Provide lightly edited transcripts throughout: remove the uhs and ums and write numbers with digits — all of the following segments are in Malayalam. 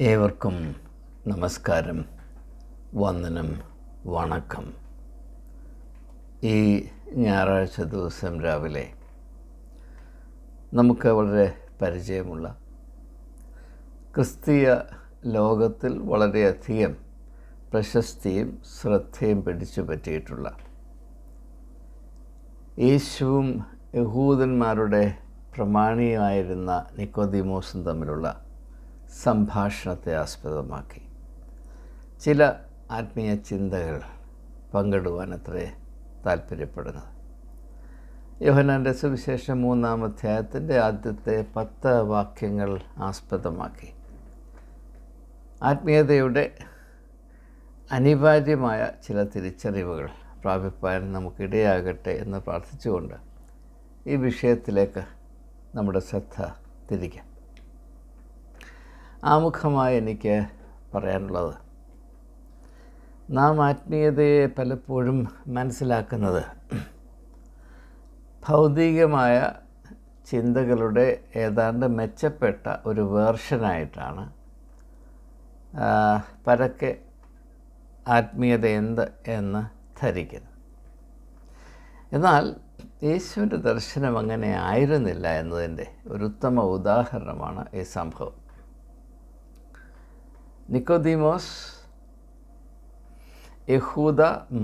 ഏവർക്കും നമസ്കാരം, വന്ദനം, വണക്കം. ഈ ഞായറാഴ്ച ദിവസം രാവിലെ നമുക്ക് വളരെ പരിചയമുള്ള, ക്രിസ്തീയ ലോകത്തിൽ വളരെയധികം പ്രശസ്തിയും ശ്രദ്ധയും പിടിച്ചു പറ്റിയിട്ടുള്ള യേശുവും യഹൂദന്മാരുടെ പ്രമാണിയായിരുന്ന നിക്കോദീമോസും തമ്മിലുള്ള സംഭാഷണത്തെ ആസ്പദമാക്കി ചില ആത്മീയ ചിന്തകൾ പങ്കിടുവാൻ അത്രേ താല്പര്യപ്പെടുന്നത്. യോഹന്നാൻ്റെ സുവിശേഷം 3-ാം അധ്യായത്തിൻ്റെ ആദ്യത്തെ 10 വാക്യങ്ങൾ ആസ്പദമാക്കി ആത്മീയതയുടെ അനിവാര്യമായ ചില തിരിച്ചറിവുകൾ പ്രാപിപ്പാൻ നമുക്കിടയാകട്ടെ എന്ന് പ്രാർത്ഥിച്ചുകൊണ്ട് ഈ വിഷയത്തിലേക്ക് നമ്മുടെ ശ്രദ്ധ തിരിക്കാം. ആമുഖമായി എനിക്ക് പറയാനുള്ളത്, നാം ആത്മീയതയെ പലപ്പോഴും മനസ്സിലാക്കുന്നത് ഭൗതികമായ ചിന്തകളുടെ ഏതാണ്ട് മെച്ചപ്പെട്ട ഒരു വേർഷനായിട്ടാണ്. പരക്കെ ആത്മീയത എന്ത് എന്ന് ധരിക്കുന്നു. എന്നാൽ യേശുവിൻ്റെ ദർശനം അങ്ങനെ ആയിരുന്നില്ല എന്നതിൻ്റെ ഒരു ഉത്തമ ഉദാഹരണമാണ് ഈ സംഭവം. നിക്കോദീമോസ് യഹൂദ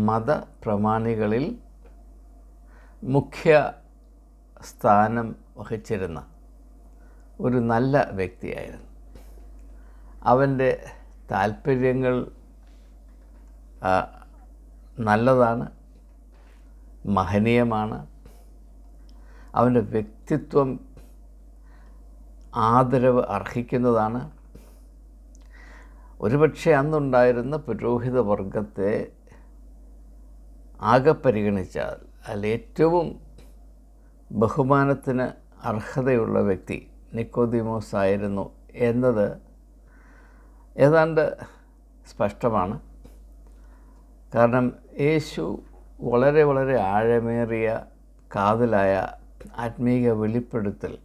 മത പ്രമാണികളിൽ മുഖ്യ സ്ഥാനം വഹിച്ചിരുന്ന ഒരു നല്ല വ്യക്തിയായിരുന്നു. അവൻ്റെ താല്പര്യങ്ങൾ നല്ലതാണ്, മഹനീയമാണ്. അവൻ്റെ വ്യക്തിത്വം ആദരവ് അർഹിക്കുന്നതാണ്. ഒരുപക്ഷെ അന്നുണ്ടായിരുന്ന പുരോഹിത വർഗത്തെ ആകെ പരിഗണിച്ചാൽ അതിൽ ഏറ്റവും ബഹുമാനത്തിന് അർഹതയുള്ള വ്യക്തി നിക്കോദീമോസ് ആയിരുന്നു എന്നത് ഏതാണ്ട് സ്പഷ്ടമാണ്. കാരണം യേശു വളരെ വളരെ ആഴമേറിയ കാതലായ ആത്മീയ വെളിപ്പെടുത്തൽ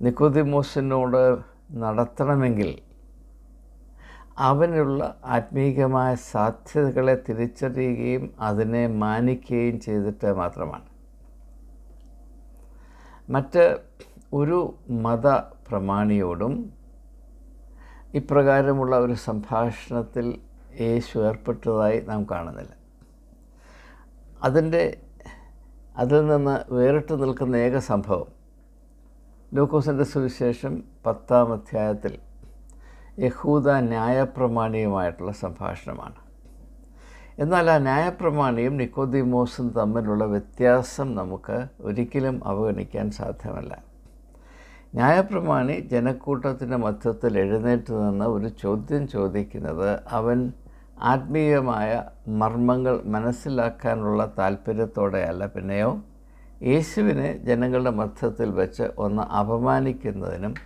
നിക്കോദീമോസിനോട് നടത്തണമെങ്കിൽ അവനുള്ള ആത്മീയമായ സാധ്യതകളെ തിരിച്ചറിയുകയും അതിനെ മാനിക്കുകയും ചെയ്തിട്ട് മാത്രമാണ്. മറ്റ് ഒരു മത പ്രമാണിയോടും ഇപ്രകാരമുള്ള ഒരു സംഭാഷണത്തിൽ യേശു ഏർപ്പെട്ടതായി നാം കാണുന്നില്ല. അതിൽ നിന്ന് വേറിട്ട് നിൽക്കുന്ന ഏക സംഭവം ലൂക്കോസിൻ്റെ സുവിശേഷം 10-ാം അധ്യായത്തിൽ യഹൂദ ന്യായപ്രമാണിയുമായിട്ടുള്ള സംഭാഷണമാണ്. എന്നാൽ ആ ന്യായപ്രമാണിയും നിക്കോദീമോസും തമ്മിലുള്ള വ്യത്യാസം നമുക്ക് ഒരിക്കലും അവഗണിക്കാൻ സാധ്യമല്ല. ന്യായപ്രമാണി ജനക്കൂട്ടത്തിൻ്റെ മധ്യത്തിൽ എഴുന്നേറ്റ് നിന്ന് ഒരു ചോദ്യം ചോദിക്കുന്നത് അവൻ ആത്മീയമായ മർമ്മങ്ങൾ മനസ്സിലാക്കാനുള്ള താല്പര്യത്തോടെയല്ല, പിന്നെയോ യേശുവിനെ ജനങ്ങളുടെ മധ്യത്തിൽ വെച്ച് ഒന്ന് അപമാനിക്കുന്നതിനും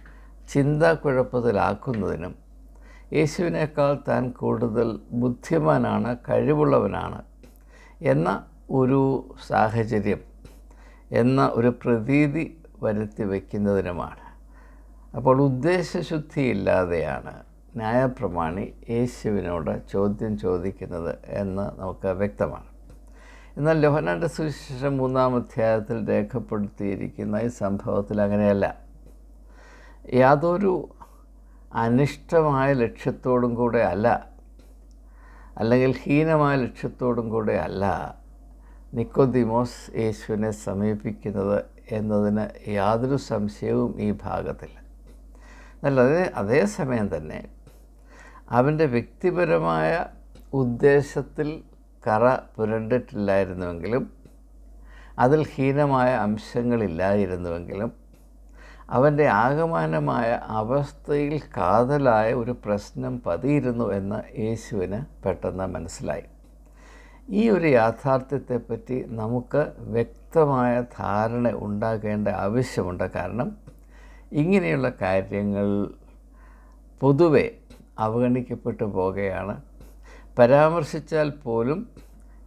ചിന്താക്കുഴപ്പത്തിലാക്കുന്നതിനും യേശുവിനേക്കാൾ താൻ കൂടുതൽ ബുദ്ധിമാനാണ്, കഴിവുള്ളവനാണ് എന്ന ഒരു സാഹചര്യം, എന്ന ഒരു പ്രതീതി വരുത്തി വയ്ക്കുന്നതിനുമാണ്. അപ്പോൾ ഉദ്ദേശശുദ്ധിയില്ലാതെയാണ് ന്യായപ്രമാണി യേശുവിനോട് ചോദ്യം ചോദിക്കുന്നത് എന്ന് നമുക്ക് വ്യക്തമാണ്. എന്നാൽ യോഹന്നാൻ്റെ സുവിശേഷം 3-ാം അധ്യായത്തിൽ രേഖപ്പെടുത്തിയിരിക്കുന്ന ഈ സംഭവത്തിൽ അങ്ങനെയല്ല. യാതൊരു അനിഷ്ടമായ ലക്ഷ്യത്തോടും കൂടെ അല്ല, അല്ലെങ്കിൽ ഹീനമായ ലക്ഷ്യത്തോടും കൂടെ അല്ല നിക്കോദീമോസ് യേശുവിനെ സമീപിക്കുന്നത് എന്നതിന് യാതൊരു സംശയവും ഈ ഭാഗത്തില്ല. എന്നാൽ അതേസമയം തന്നെ അവൻ്റെ വ്യക്തിപരമായ ഉദ്ദേശത്തിൽ കറ പുരണ്ടിട്ടില്ലായിരുന്നുവെങ്കിലും, അതിൽ ഹീനമായ അംശങ്ങളില്ലായിരുന്നുവെങ്കിലും, അവൻ്റെ ആകമാനമായ അവസ്ഥയിൽ കാതലായ ഒരു പ്രശ്നം പതിയിരുന്നു എന്ന് യേശുവിന് പെട്ടെന്ന് മനസ്സിലായി. ഈ ഒരു യാഥാർത്ഥ്യത്തെപ്പറ്റി നമുക്ക് വ്യക്തമായ ധാരണ ഉണ്ടാകേണ്ട ആവശ്യമുണ്ട്. കാരണം ഇങ്ങനെയുള്ള കാര്യങ്ങൾ പൊതുവെ അവഗണിക്കപ്പെട്ടു പോകുകയാണ്. പരാമർശിച്ചാൽ പോലും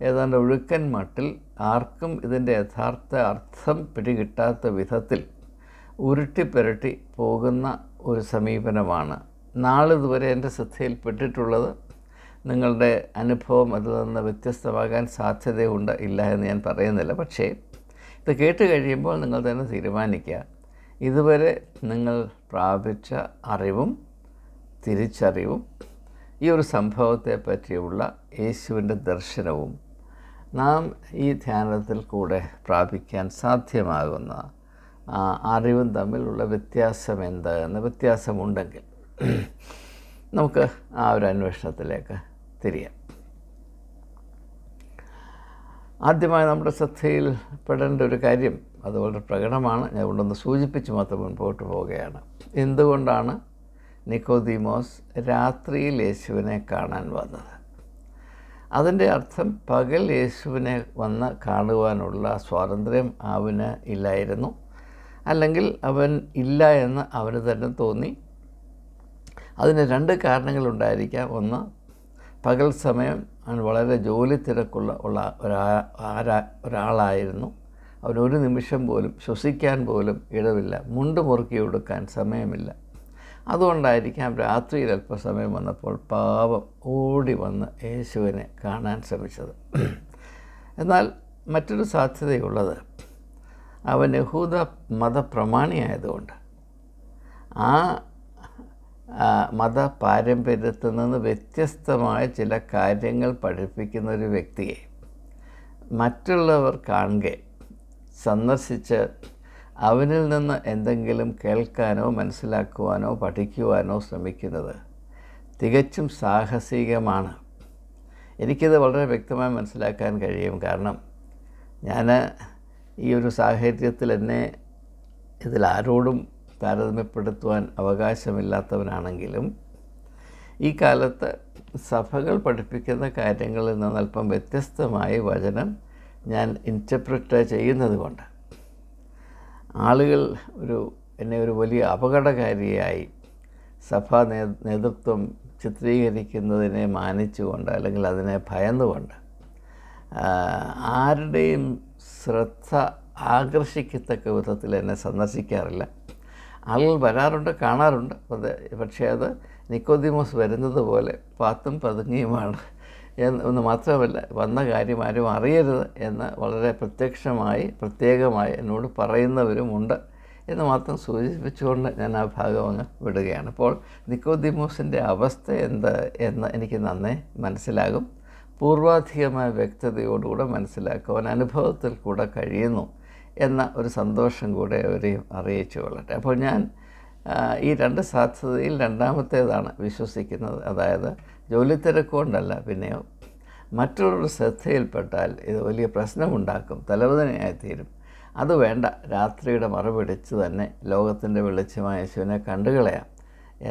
ഏതാണ്ട് ഒഴുക്കൻ മട്ടിൽ ആർക്കും ഇതിൻ്റെ യഥാർത്ഥ അർത്ഥം പിടികിട്ടാത്ത വിധത്തിൽ ഉരുട്ടിപ്പുരട്ടി പോകുന്ന ഒരു സമീപനമാണ് നാളിതുവരെ എൻ്റെ ശ്രദ്ധയിൽപ്പെട്ടിട്ടുള്ളത്. നിങ്ങളുടെ അനുഭവം അതിൽ നിന്ന് വ്യത്യസ്തമാകാൻ സാധ്യതയുണ്ട്, ഇല്ല എന്ന് ഞാൻ പറയുന്നില്ല. പക്ഷേ ഇത് കേട്ട് കഴിയുമ്പോൾ നിങ്ങൾ തന്നെ തീരുമാനിക്കുക, ഇതുവരെ നിങ്ങൾ പ്രാപിച്ച അറിവും തിരിച്ചറിവും ഈ ഒരു സംഭവത്തെ പറ്റിയുള്ള യേശുവിൻ്റെ ദർശനവും നാം ഈ ധ്യാനത്തിൽ കൂടെ പ്രാപിക്കാൻ സാധ്യമാകുന്ന അറിവും തമ്മിലുള്ള വ്യത്യാസം എന്ത് എന്ന് വ്യത്യാസമുണ്ടെങ്കിൽ നമുക്ക് ആ ഒരു അന്വേഷണത്തിലേക്ക് തിരിയാം. ആദ്യമായി നമ്മുടെ ശ്രദ്ധയിൽപ്പെടേണ്ട ഒരു കാര്യം, അത് വളരെ പ്രകടമാണ്, ഞാൻ കൊണ്ടൊന്ന് സൂചിപ്പിച്ച് മാത്രം മുൻപോട്ട് പോവുകയാണ്. എന്തുകൊണ്ടാണ് നിക്കോദീമോസ് രാത്രിയിൽ യേശുവിനെ കാണാൻ വന്നത്? അതിൻ്റെ അർത്ഥം പകൽ യേശുവിനെ വന്ന് കാണുവാനുള്ള സ്വാതന്ത്ര്യം അവന് ഇല്ലായിരുന്നു, അല്ലെങ്കിൽ അവൻ ഇല്ല എന്ന് അവന് തന്നെ തോന്നി. അതിന് രണ്ട് കാരണങ്ങളുണ്ടായിരിക്കാം. ഒന്ന്, പകൽ സമയം അവൻ വളരെ ജോലി തിരക്കുള്ള ഒരാളായിരുന്നു. അവനൊരു നിമിഷം പോലും ശ്വസിക്കാൻ പോലും ഇടവില്ല, മുണ്ട് മുറുക്കി കൊടുക്കാൻ സമയമില്ല. അതുകൊണ്ടായിരിക്കാം രാത്രിയിൽ അല്പസമയം വന്നപ്പോൾ പാവം ഓടി വന്ന് യേശുവിനെ കാണാൻ ശ്രമിച്ചത്. എന്നാൽ മറ്റൊരു സാധ്യതയുള്ളത്, അവൻ യഹൂദ മതപ്രമാണിയായതുകൊണ്ട് ആ മത പാരമ്പര്യത്തിൽ നിന്ന് വ്യത്യസ്തമായ ചില കാര്യങ്ങൾ പഠിപ്പിക്കുന്ന ഒരു വ്യക്തിയെ മറ്റുള്ളവർ കാണുക, സന്ദർശിച്ച് അവനിൽ നിന്ന് എന്തെങ്കിലും കേൾക്കാനോ മനസ്സിലാക്കുവാനോ പഠിക്കുവാനോ ശ്രമിക്കുന്നത് തികച്ചും സാഹസികമാണ്. എനിക്കിത് വളരെ വ്യക്തമായി മനസ്സിലാക്കാൻ കഴിയും. കാരണം ഞാൻ ഈ ഒരു സാഹചര്യത്തിൽ എന്നെ ഇതിലാരോടും താരതമ്യപ്പെടുത്തുവാൻ അവകാശമില്ലാത്തവനാണെങ്കിലും ഈ കാലത്ത് സഭകൾ പഠിപ്പിക്കുന്ന കാര്യങ്ങളിൽ നിന്ന് അല്പം വ്യത്യസ്തമായി വചനം ഞാൻ ഇൻറ്റർപ്രറ്റ് ചെയ്യുന്നത് കൊണ്ട് ആളുകൾ എന്നെ ഒരു വലിയ അപകടകാരിയായി സഭാ നേതൃത്വം ചിത്രീകരിക്കുന്നതിനെ മാനിച്ചുകൊണ്ട്, അല്ലെങ്കിൽ അതിനെ ഭയന്നുകൊണ്ട്, ആരുടെയും ശ്രദ്ധ ആകർഷിക്കത്തക്ക വിധത്തിൽ എന്നെ സന്ദർശിക്കാറില്ല. ആളുകൾ വരാറുണ്ട്, കാണാറുണ്ട്. പക്ഷേ അത് നിക്കോദീമോസ് വരുന്നത് പോലെ പാത്തും പതുങ്ങിയുമാണ് എന്ന് മാത്രമല്ല, വന്ന കാര്യം ആരും അറിയരുത് എന്ന് വളരെ പ്രത്യേകമായി എന്നോട് പറയുന്നവരുമുണ്ട് എന്ന് മാത്രം സൂചിപ്പിച്ചുകൊണ്ട് ഞാൻ ആ ഭാഗം അങ്ങ് വിടുകയാണ്. അപ്പോൾ നിക്കോദീമോസിൻ്റെ അവസ്ഥ എന്ത് എന്ന് എനിക്ക് നന്നേ മനസ്സിലാകും. പൂർവാധികമായ വ്യക്തതയോടുകൂടെ മനസ്സിലാക്കുവാൻ അനുഭവത്തിൽ കൂടെ കഴിയുന്നു എന്ന ഒരു സന്തോഷം കൂടെ അവരെയും അറിയിച്ചു കൊള്ളട്ടെ. അപ്പോൾ ഞാൻ ഈ രണ്ട് സാധ്യതയിൽ രണ്ടാമത്തേതാണ് വിശ്വസിക്കുന്നത്. അതായത് ജോലി തിരക്കുകൊണ്ടല്ല, പിന്നെയോ മറ്റുള്ളവരുടെ ശ്രദ്ധയിൽപ്പെട്ടാൽ ഇത് വലിയ പ്രശ്നമുണ്ടാക്കും, തലവേദനയായിത്തീരും. അത് വേണ്ട, രാത്രിയുടെ മറപിടിച്ച് തന്നെ ലോകത്തിൻ്റെ വെളിച്ചമായ യേശുവിനെ കണ്ടുകളയാം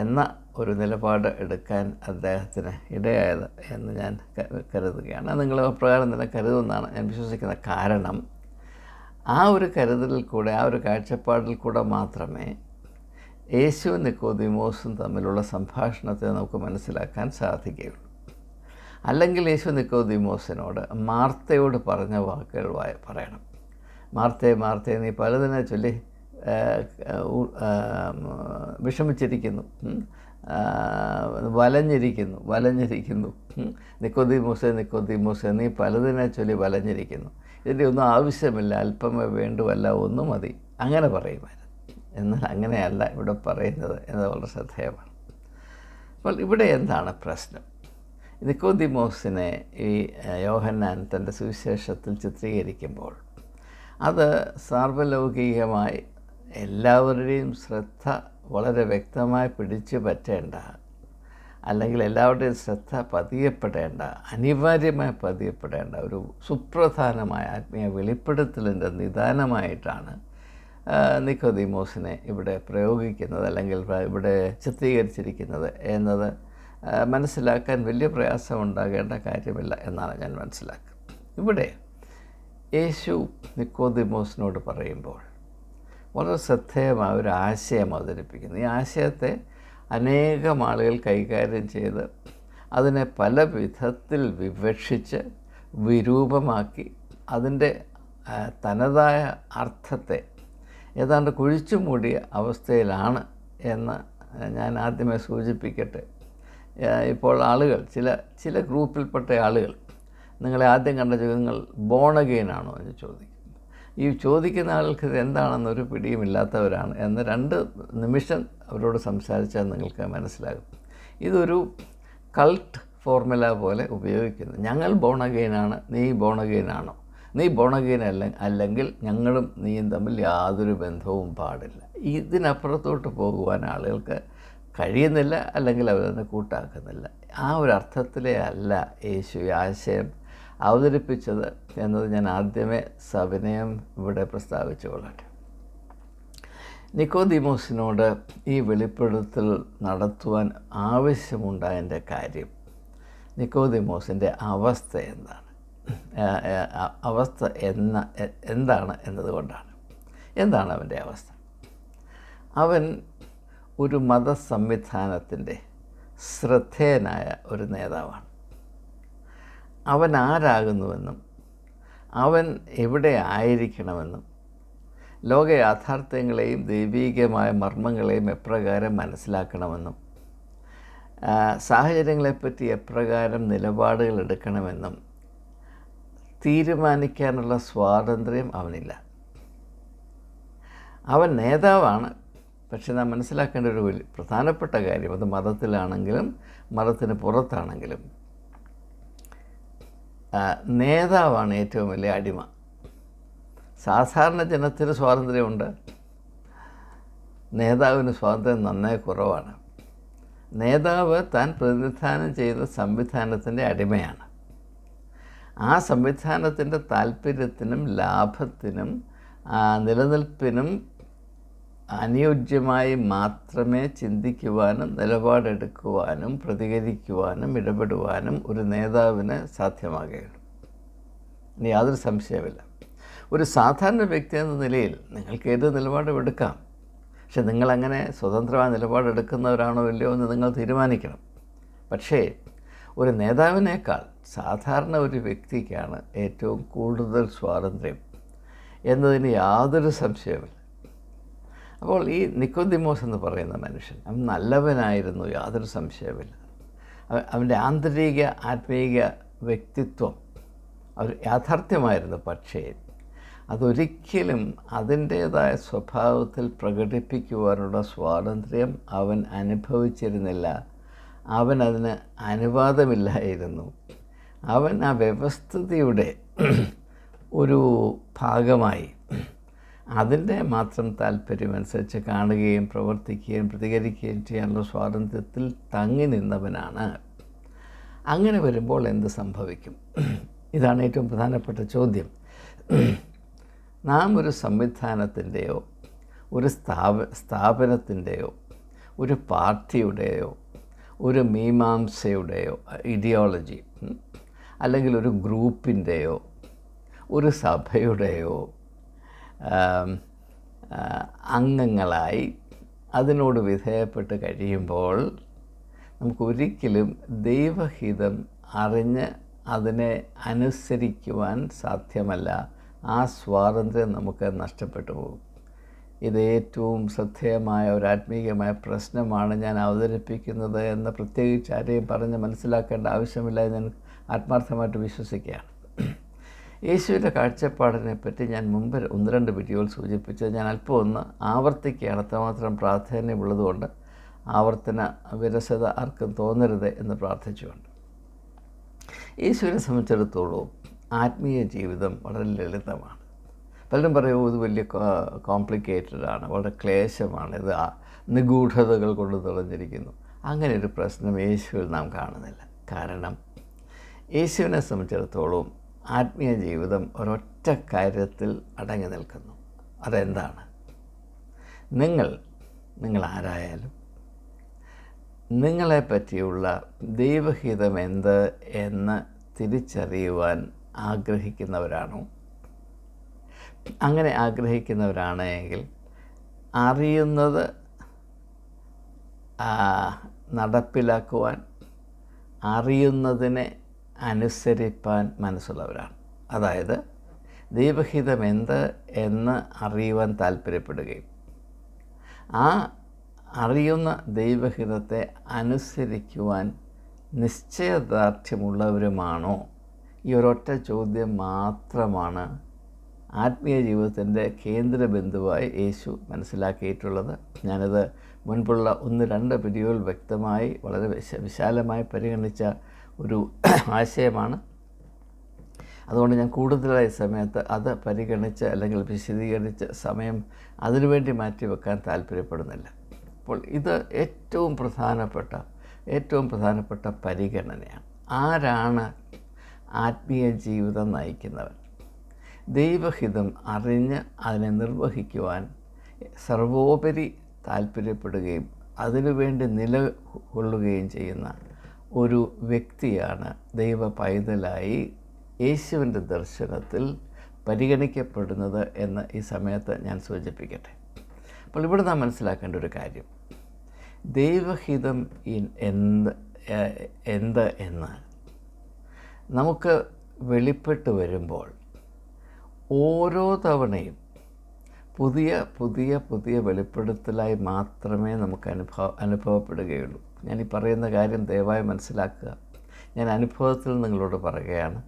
എന്ന ഒരു നിലപാട് എടുക്കാൻ അദ്ദേഹത്തിന് ഇടയായത് എന്ന് ഞാൻ കരുതുകയാണ്. നിങ്ങൾ അപ്രകാരം തന്നെ കരുതുമെന്നാണ് ഞാൻ വിശ്വസിക്കുന്നത്. കാരണം ആ ഒരു കരുതലിൽ കൂടെ, ആ ഒരു കാഴ്ചപ്പാടിൽ കൂടെ മാത്രമേ യേശുവും നിക്കോദീമോസും തമ്മിലുള്ള സംഭാഷണത്തെ നമുക്ക് മനസ്സിലാക്കാൻ സാധിക്കുകയുള്ളൂ. അല്ലെങ്കിൽ യേശു നിക്കോദീമോസിനോട് മാർത്തയോട് പറഞ്ഞ വാക്കുകൾ പറയണം. മാർത്തേ, നീ പലതിനെ ചൊല്ലി വിഷമിച്ചിരിക്കുന്നു, വലഞ്ഞിരിക്കുന്നു. നിക്കോദീമോസേ, നീ പലതിനെ ചൊല്ലി വലഞ്ഞിരിക്കുന്നു. ഇതിൻ്റെ ഒന്നും ആവശ്യമില്ല, അല്പമേ വേണ്ടുവല്ല, ഒന്നും മതി, അങ്ങനെ പറയുമായിരുന്നു. എന്നാൽ അങ്ങനെയല്ല ഇവിടെ പറയുന്നത് എന്നത് വളരെ ശ്രദ്ധേയമാണ്. അപ്പോൾ ഇവിടെ എന്താണ് പ്രശ്നം? നിക്കോദീമോസിനെ ഈ യോഹന്നാൻ തൻ്റെ സുവിശേഷത്തിൽ ചിത്രീകരിക്കുമ്പോൾ അത് സാർവലൗകികമായി എല്ലാവരുടെയും ശ്രദ്ധ വളരെ വ്യക്തമായി പിടിച്ചു പറ്റേണ്ട, അല്ലെങ്കിൽ എല്ലാവരുടെയും ശ്രദ്ധ പതിയപ്പെടേണ്ട, അനിവാര്യമായി പതിയപ്പെടേണ്ട ഒരു സുപ്രധാനമായ ആത്മീയ വെളിപ്പെടുത്തലിൻ്റെ നിദാനമായിട്ടാണ് നിക്കോദീമോസിനെ ഇവിടെ പ്രയോഗിക്കുന്നത്, അല്ലെങ്കിൽ ഇവിടെ ചിത്രീകരിച്ചിരിക്കുന്നത് എന്നത് മനസ്സിലാക്കാൻ വലിയ പ്രയാസമുണ്ടാകേണ്ട കാര്യമില്ല എന്നാണ് ഞാൻ മനസ്സിലാക്കുന്നത്. ഇവിടെ യേശു നിക്കോദീമോസിനോട് പറയുമ്പോൾ വളരെ ശ്രദ്ധേയമായ ഒരു ആശയം അവതരിപ്പിക്കുന്നു. ഈ ആശയത്തെ അനേകം ആളുകൾ കൈകാര്യം ചെയ്ത് അതിനെ പല വിധത്തിൽ വിവക്ഷിച്ച് വിരൂപമാക്കി അതിൻ്റെ തനതായ അർത്ഥത്തെ ഏതാണ്ട് കുഴിച്ചു മൂടിയ അവസ്ഥയിലാണ് എന്ന് ഞാൻ ആദ്യമേ സൂചിപ്പിക്കട്ടെ. ഇപ്പോൾ ആളുകൾ ചില ഗ്രൂപ്പിൽപ്പെട്ട ആളുകൾ നിങ്ങളെ ആദ്യം കണ്ട നിങ്ങൾ ബോൺ അഗെയിൻ ആണോ എന്ന് ചോദിക്കും. ഈ ചോദിക്കുന്ന ആൾക്ക് ഇത് എന്താണെന്നൊരു പിടിയുമില്ലാത്തവരാണ് എന്ന് 2 നിമിഷം അവരോട് സംസാരിച്ചാൽ നിങ്ങൾക്ക് മനസ്സിലാകും. ഇതൊരു കൾട്ട് ഫോർമുല പോലെ ഉപയോഗിക്കുന്നു. ഞങ്ങൾ ബോൺ അഗെയിനാണ്, നീ ബോൺ അഗെയിനാണോ? നീ ബോൺ അഗെയിൻ അല്ലെങ്കിൽ ഞങ്ങളും നീയും തമ്മിൽ യാതൊരു ബന്ധവും പാടില്ല. ഇതിനപ്പുറത്തോട്ട് പോകുവാൻ ആളുകൾക്ക് കഴിയുന്നില്ല, അല്ലെങ്കിൽ അവരതിനെ കൂട്ടാക്കുന്നില്ല. ആ ഒരു അർത്ഥത്തിലേ അല്ല യേശു ഈ ആശയം അവതരിപ്പിച്ചത് എന്നത് ഞാൻ ആദ്യമേ സവിനയം ഇവിടെ പ്രസ്താവിച്ചു കൊള്ളട്ടെ. നിക്കോദീമോസിനോട് ഈ വെളിപ്പെടുത്തൽ നടത്തുവാൻ ആവശ്യമുണ്ടായതിൻ്റെ കാര്യം നിക്കോദീമോസിൻ്റെ അവസ്ഥ എന്താണ് എന്നതുകൊണ്ടാണ്. എന്താണ് അവൻ്റെ അവസ്ഥ? അവൻ ഒരു മതസംവിധാനത്തിൻ്റെ ശ്രദ്ധേയനായ ഒരു നേതാവാണ്. അവൻ ആരാകുന്നുവെന്നും അവൻ എവിടെ ആയിരിക്കണമെന്നും ലോക യാഥാർത്ഥ്യങ്ങളെയും ദൈവീകമായ മർമ്മങ്ങളെയും എപ്രകാരം മനസ്സിലാക്കണമെന്നും സാഹചര്യങ്ങളെപ്പറ്റി എപ്രകാരം നിലപാടുകൾ എടുക്കണമെന്നും തീരുമാനിക്കാനുള്ള സ്വാതന്ത്ര്യം അവനില്ല. അവൻ നേതാവാണ്. പക്ഷെ നാം മനസ്സിലാക്കേണ്ട ഒരു വലിയ പ്രധാനപ്പെട്ട കാര്യം, അത് മതത്തിലാണെങ്കിലും മതത്തിന് പുറത്താണെങ്കിലും നേതാവാണ് ഏറ്റവും വലിയ അടിമ. സാധാരണ ജനത്തിന് സ്വാതന്ത്ര്യമുണ്ട്, നേതാവിന് സ്വാതന്ത്ര്യം നന്നേ കുറവാണ്. നേതാവ് താൻ പ്രതിനിധാനം ചെയ്ത സംവിധാനത്തിൻ്റെ അടിമയാണ്. ആ സംവിധാനത്തിൻ്റെ താല്പര്യത്തിനും ലാഭത്തിനും നിലനിൽപ്പിനും അനുയോജ്യമായി മാത്രമേ ചിന്തിക്കുവാനും നിലപാടെടുക്കുവാനും പ്രതികരിക്കുവാനും ഇടപെടുവാനും ഒരു നേതാവിന് സാധ്യമാകുകയുള്ളൂ. ഇനി യാതൊരു സംശയമില്ല. ഒരു സാധാരണ വ്യക്തി എന്ന നിലയിൽ നിങ്ങൾക്ക് ഏത് നിലപാടും എടുക്കാം. പക്ഷെ നിങ്ങളങ്ങനെ സ്വതന്ത്രമായ നിലപാടെടുക്കുന്നവരാണോ ഇല്ലയോ എന്ന് നിങ്ങൾ തീരുമാനിക്കണം. പക്ഷേ ഒരു നേതാവിനേക്കാൾ സാധാരണ ഒരു വ്യക്തിക്കാണ് ഏറ്റവും കൂടുതൽ സ്വാതന്ത്ര്യം എന്നതിന് യാതൊരു സംശയവുമില്ല. അപ്പോൾ ഈ നിക്കോദിമോസ് എന്ന് പറയുന്ന മനുഷ്യൻ അവൻ നല്ലവനായിരുന്നു, യാതൊരു സംശയവുമില്ല. അവൻ്റെ ആന്തരിക ആത്മീക വ്യക്തിത്വം അത് യാഥാർത്ഥ്യമായിരുന്നു. പക്ഷേ അതൊരിക്കലും അതിൻ്റേതായ സ്വഭാവത്തിൽ പ്രകടിപ്പിക്കുവാനുള്ള സ്വാതന്ത്ര്യം അവൻ അനുഭവിച്ചിരുന്നില്ല. അവൻ അതിന് അനുവാദമില്ലായിരുന്നു. അവൻ ആ വ്യവസ്ഥിതിയുടെ ഒരു ഭാഗമായി അതിൻ്റെ മാത്രം താല്പര്യമനുസരിച്ച് കാണുകയും പ്രവർത്തിക്കുകയും പ്രതികരിക്കുകയും ചെയ്യാനുള്ള സ്വാതന്ത്ര്യത്തിൽ തങ്ങി നിന്നവനാണ്. അങ്ങനെ വരുമ്പോൾ എന്ത് സംഭവിക്കും? ഇതാണ് ഏറ്റവും പ്രധാനപ്പെട്ട ചോദ്യം. നാം ഒരു സംവിധാനത്തിൻ്റെയോ ഒരു സ്ഥാപനത്തിൻ്റെയോ ഒരു പാർട്ടിയുടെയോ ഒരു മീമാംസയുടെയോ ഐഡിയോളജി അല്ലെങ്കിൽ ഒരു ഗ്രൂപ്പിൻ്റെയോ ഒരു സഭയുടെയോ അംഗങ്ങളായി അതിനോട് വിധേയപ്പെട്ട് കഴിയുമ്പോൾ നമുക്കൊരിക്കലും ദൈവഹിതം അറിഞ്ഞ് അതിനെ അനുസരിക്കുവാൻ സാധ്യമല്ല. ആ സ്വാതന്ത്ര്യം നമുക്ക് നഷ്ടപ്പെട്ടു പോകും. ഇത് ഏറ്റവും ശ്രദ്ധേയമായ ഒരു ആത്മീയമായ പ്രശ്നമാണ് ഞാൻ അവതരിപ്പിക്കുന്നത് എന്ന് പ്രത്യേകിച്ച് ആരെയും പറഞ്ഞ് മനസ്സിലാക്കേണ്ട ആവശ്യമില്ല എന്ന് ഞാൻ ആത്മാർത്ഥമായിട്ട് വിശ്വസിക്കുകയാണ്. യേശുവിൻ്റെ കാഴ്ചപ്പാടിനെ പറ്റി ഞാൻ മുമ്പ് 1-2 വീഡിയോയിൽ സൂചിപ്പിച്ചത് ഞാൻ അല്പം ഒന്ന് ആവർത്തിക്കുകയാണ്. അത്രമാത്രം പ്രാധാന്യമുള്ളതുകൊണ്ട് ആവർത്തന വിരസത ആർക്കും തോന്നരുത് എന്ന് പ്രാർത്ഥിച്ചുകൊണ്ട്. യേശുവിനെ സംബന്ധിച്ചിടത്തോളം ആത്മീയ ജീവിതം വളരെ ലളിതമാണ്. പലരും പറയും ഇത് വലിയ കോംപ്ലിക്കേറ്റഡാണ്, വളരെ ക്ലേശമാണ്, ഇത് നിഗൂഢതകൾ കൊണ്ട് നിറഞ്ഞിരിക്കുന്നു. അങ്ങനെ ഒരു പ്രശ്നം യേശുവിൽ നാം കാണുന്നില്ല. കാരണം യേശുവിനെ സംബന്ധിച്ചിടത്തോളം ആത്മീയ ജീവിതം ഒരൊറ്റ കാര്യത്തിൽ അടങ്ങി നിൽക്കുന്നു. അതെന്താണ്? നിങ്ങൾ ആരായാലും നിങ്ങളെ പറ്റിയുള്ള ദൈവഹിതം എന്ത് എന്ന് തിരിച്ചറിയുവാൻ ആഗ്രഹിക്കുന്നവരാണോ? അങ്ങനെ ആഗ്രഹിക്കുന്നവരാണെങ്കിൽ അറിയുന്നത് നടപ്പിലാക്കുവാൻ, അറിയുന്നതിനെ അനുസരിപ്പാൻ മനസ്സുള്ളവരാണ്. അതായത് ദൈവഹിതം എന്ത് എന്ന് അറിയുവാൻ താല്പര്യപ്പെടുകയും ആ അറിയുന്ന ദൈവഹിതത്തെ അനുസരിക്കുവാൻ നിശ്ചയദാർഢ്യമുള്ളവരുമാണോ? ഈ ഒരൊറ്റ ചോദ്യം മാത്രമാണ് ആത്മീയ ജീവിതത്തിൻ്റെ കേന്ദ്ര ബിന്ദുവായി യേശു മനസ്സിലാക്കിയിട്ടുള്ളത്. ഞാനത് മുൻപുള്ള 1-2 വീഡിയോയിൽ വ്യക്തമായി വളരെ വിശാലമായി പരിഗണിച്ച ഒരു ആശയമാണ്. അതുകൊണ്ട് ഞാൻ കൂടുതലായി സമയത്ത് അത് പരിഗണിച്ച് അല്ലെങ്കിൽ വിശദീകരിച്ച് സമയം അതിനുവേണ്ടി മാറ്റിവെക്കാൻ താല്പര്യപ്പെടുന്നില്ല. അപ്പോൾ ഇത് ഏറ്റവും പ്രധാനപ്പെട്ട പരിഗണനയാണ്. ആരാണ് ആത്മീയ ജീവിതം നയിക്കുന്നവൻ? ദൈവഹിതം അറിഞ്ഞ് അതിനെ നിർവഹിക്കുവാൻ സർവോപരി താല്പര്യപ്പെടുകയും അതിനുവേണ്ടി നിലകൊള്ളുകയും ചെയ്യുന്ന ഒരു വ്യക്തിയാണ് ദൈവ പൈതലായി യേശുവിൻ്റെ ദർശനത്തിൽ പരിഗണിക്കപ്പെടുന്നത് എന്ന് ഈ സമയത്ത് ഞാൻ സൂചിപ്പിക്കട്ടെ. അപ്പോൾ ഇവിടെ നാം മനസ്സിലാക്കേണ്ട ഒരു കാര്യം, ദൈവഹിതം എന്ത് എന്ന് നമുക്ക് വെളിപ്പെട്ട് വരുമ്പോൾ ഓരോ തവണയും പുതിയ വെളിപ്പെടുത്തലായി മാത്രമേ നമുക്ക് അനുഭവപ്പെടുകയുള്ളൂ. ഞാൻ ഈ പറയുന്ന കാര്യം ദയവായി മനസ്സിലാക്കുക. ഞാൻ അനുഭവത്തിൽ നിങ്ങളോട് പറയുകയാണ്.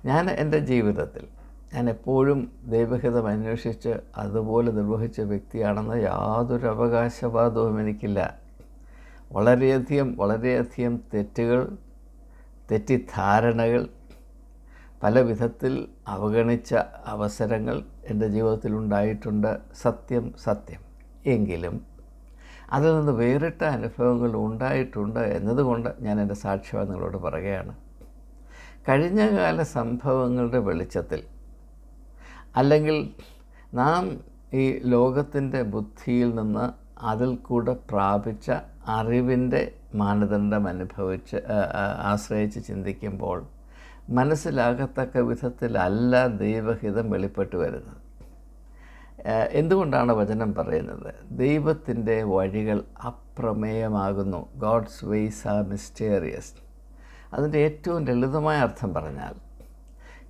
ഞാൻ എൻ്റെ ജീവിതത്തിൽ ഞാൻ എപ്പോഴും ദൈവഹിതം അന്വേഷിച്ച് അതുപോലെ നിർവഹിച്ച വ്യക്തിയാണെന്ന് യാതൊരു അവകാശവാദവും എനിക്കില്ല. വളരെയധികം തെറ്റുകൾ, തെറ്റിദ്ധാരണകൾ, പല വിധത്തിൽ അവഗണിച്ച അവസരങ്ങൾ എൻ്റെ ജീവിതത്തിലുണ്ടായിട്ടുണ്ട്. സത്യം. എങ്കിലും അതിൽ നിന്ന് വേറിട്ട അനുഭവങ്ങൾ ഉണ്ടായിട്ടുണ്ട് എന്നതുകൊണ്ട് ഞാൻ എൻ്റെ സാക്ഷ്യം നിങ്ങളോട് പറയുകയാണ്. കഴിഞ്ഞകാല സംഭവങ്ങളുടെ വെളിച്ചത്തിൽ, അല്ലെങ്കിൽ നാം ഈ ലോകത്തിൻ്റെ ബുദ്ധിയിൽ നിന്ന് അതിൽ കൂടെ പ്രാപിച്ച അറിവിൻ്റെ മാനദണ്ഡം ആശ്രയിച്ച് ചിന്തിക്കുമ്പോൾ മനസ്സിലാകത്തക്ക വിധത്തിലല്ല ദൈവഹിതം വെളിപ്പെട്ട് വരുന്നത്. എന്തുകൊണ്ടാണ് വചനം പറയുന്നത്? ദൈവത്തിൻ്റെ വഴികൾ അപ്രമേയമാകുന്നു. God's ways are mysterious. അതിൻ്റെ ഏറ്റവും ലളിതമായ അർത്ഥം പറഞ്ഞാൽ,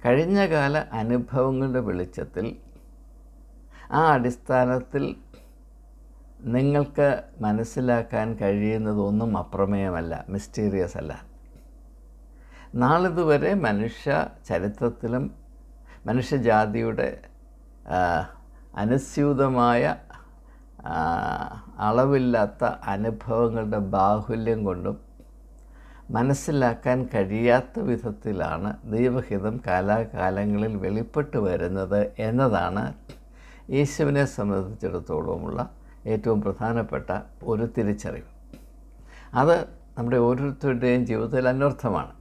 കഴിഞ്ഞകാല അനുഭവങ്ങളുടെ വെളിച്ചത്തിൽ ആ അടിസ്ഥാനത്തിൽ നിങ്ങൾക്ക് മനസ്സിലാക്കാൻ കഴിയുന്നതൊന്നും അപ്രമേയമല്ല, മിസ്റ്റീരിയസ് അല്ല. നാളിതുവരെ മനുഷ്യ ചരിത്രത്തിലും മനുഷ്യജാതിയുടെ അനുസ്യൂതമായ അളവില്ലാത്ത അനുഭവങ്ങളുടെ ബാഹുല്യം കൊണ്ടും മനസ്സിലാക്കാൻ കഴിയാത്ത വിധത്തിലാണ് ദൈവഹിതം കാലാകാലങ്ങളിൽ വെളിപ്പെട്ട് വരുന്നത് എന്നതാണ് യേശുവിനെ സംബന്ധിച്ചിടത്തോളമുള്ള ഏറ്റവും പ്രധാനപ്പെട്ട ഒരു തിരിച്ചറിവ്. അത് നമ്മുടെ ഓരോരുത്തരുടെയും ജീവിതത്തിൽ അന്വർത്ഥമാണ്.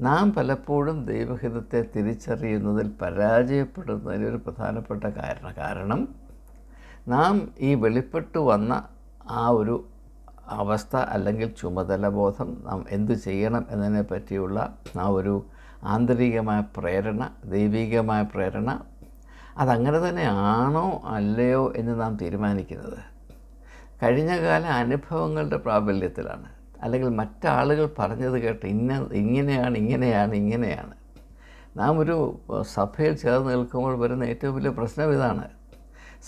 നാം പലപ്പോഴും ദൈവഹിതത്തെ തിരിച്ചറിയുന്നതിൽ പരാജയപ്പെടുന്നതിനൊരു പ്രധാനപ്പെട്ട കാരണം നാം ഈ വെളിപ്പെട്ടു വന്ന ആ ഒരു അവസ്ഥ അല്ലെങ്കിൽ ചുമതലബോധം, നാം എന്തു ചെയ്യണം എന്നതിനെ പറ്റിയുള്ള ആ ഒരു ആന്തരികമായ പ്രേരണ, ദൈവികമായ പ്രേരണ, അതങ്ങനെ തന്നെ ആണോ അല്ലയോ എന്ന് നാം തീരുമാനിക്കുന്നത് കഴിഞ്ഞകാല അനുഭവങ്ങളുടെ പ്രാബല്യത്തിലാണ്. അല്ലെങ്കിൽ മറ്റാളുകൾ പറഞ്ഞത് കേട്ട് ഇങ്ങനെയാണ്. നാം ഒരു സഭയിൽ ചേർന്ന് നിൽക്കുമ്പോൾ വരുന്ന ഏറ്റവും വലിയ പ്രശ്നം ഇതാണ്.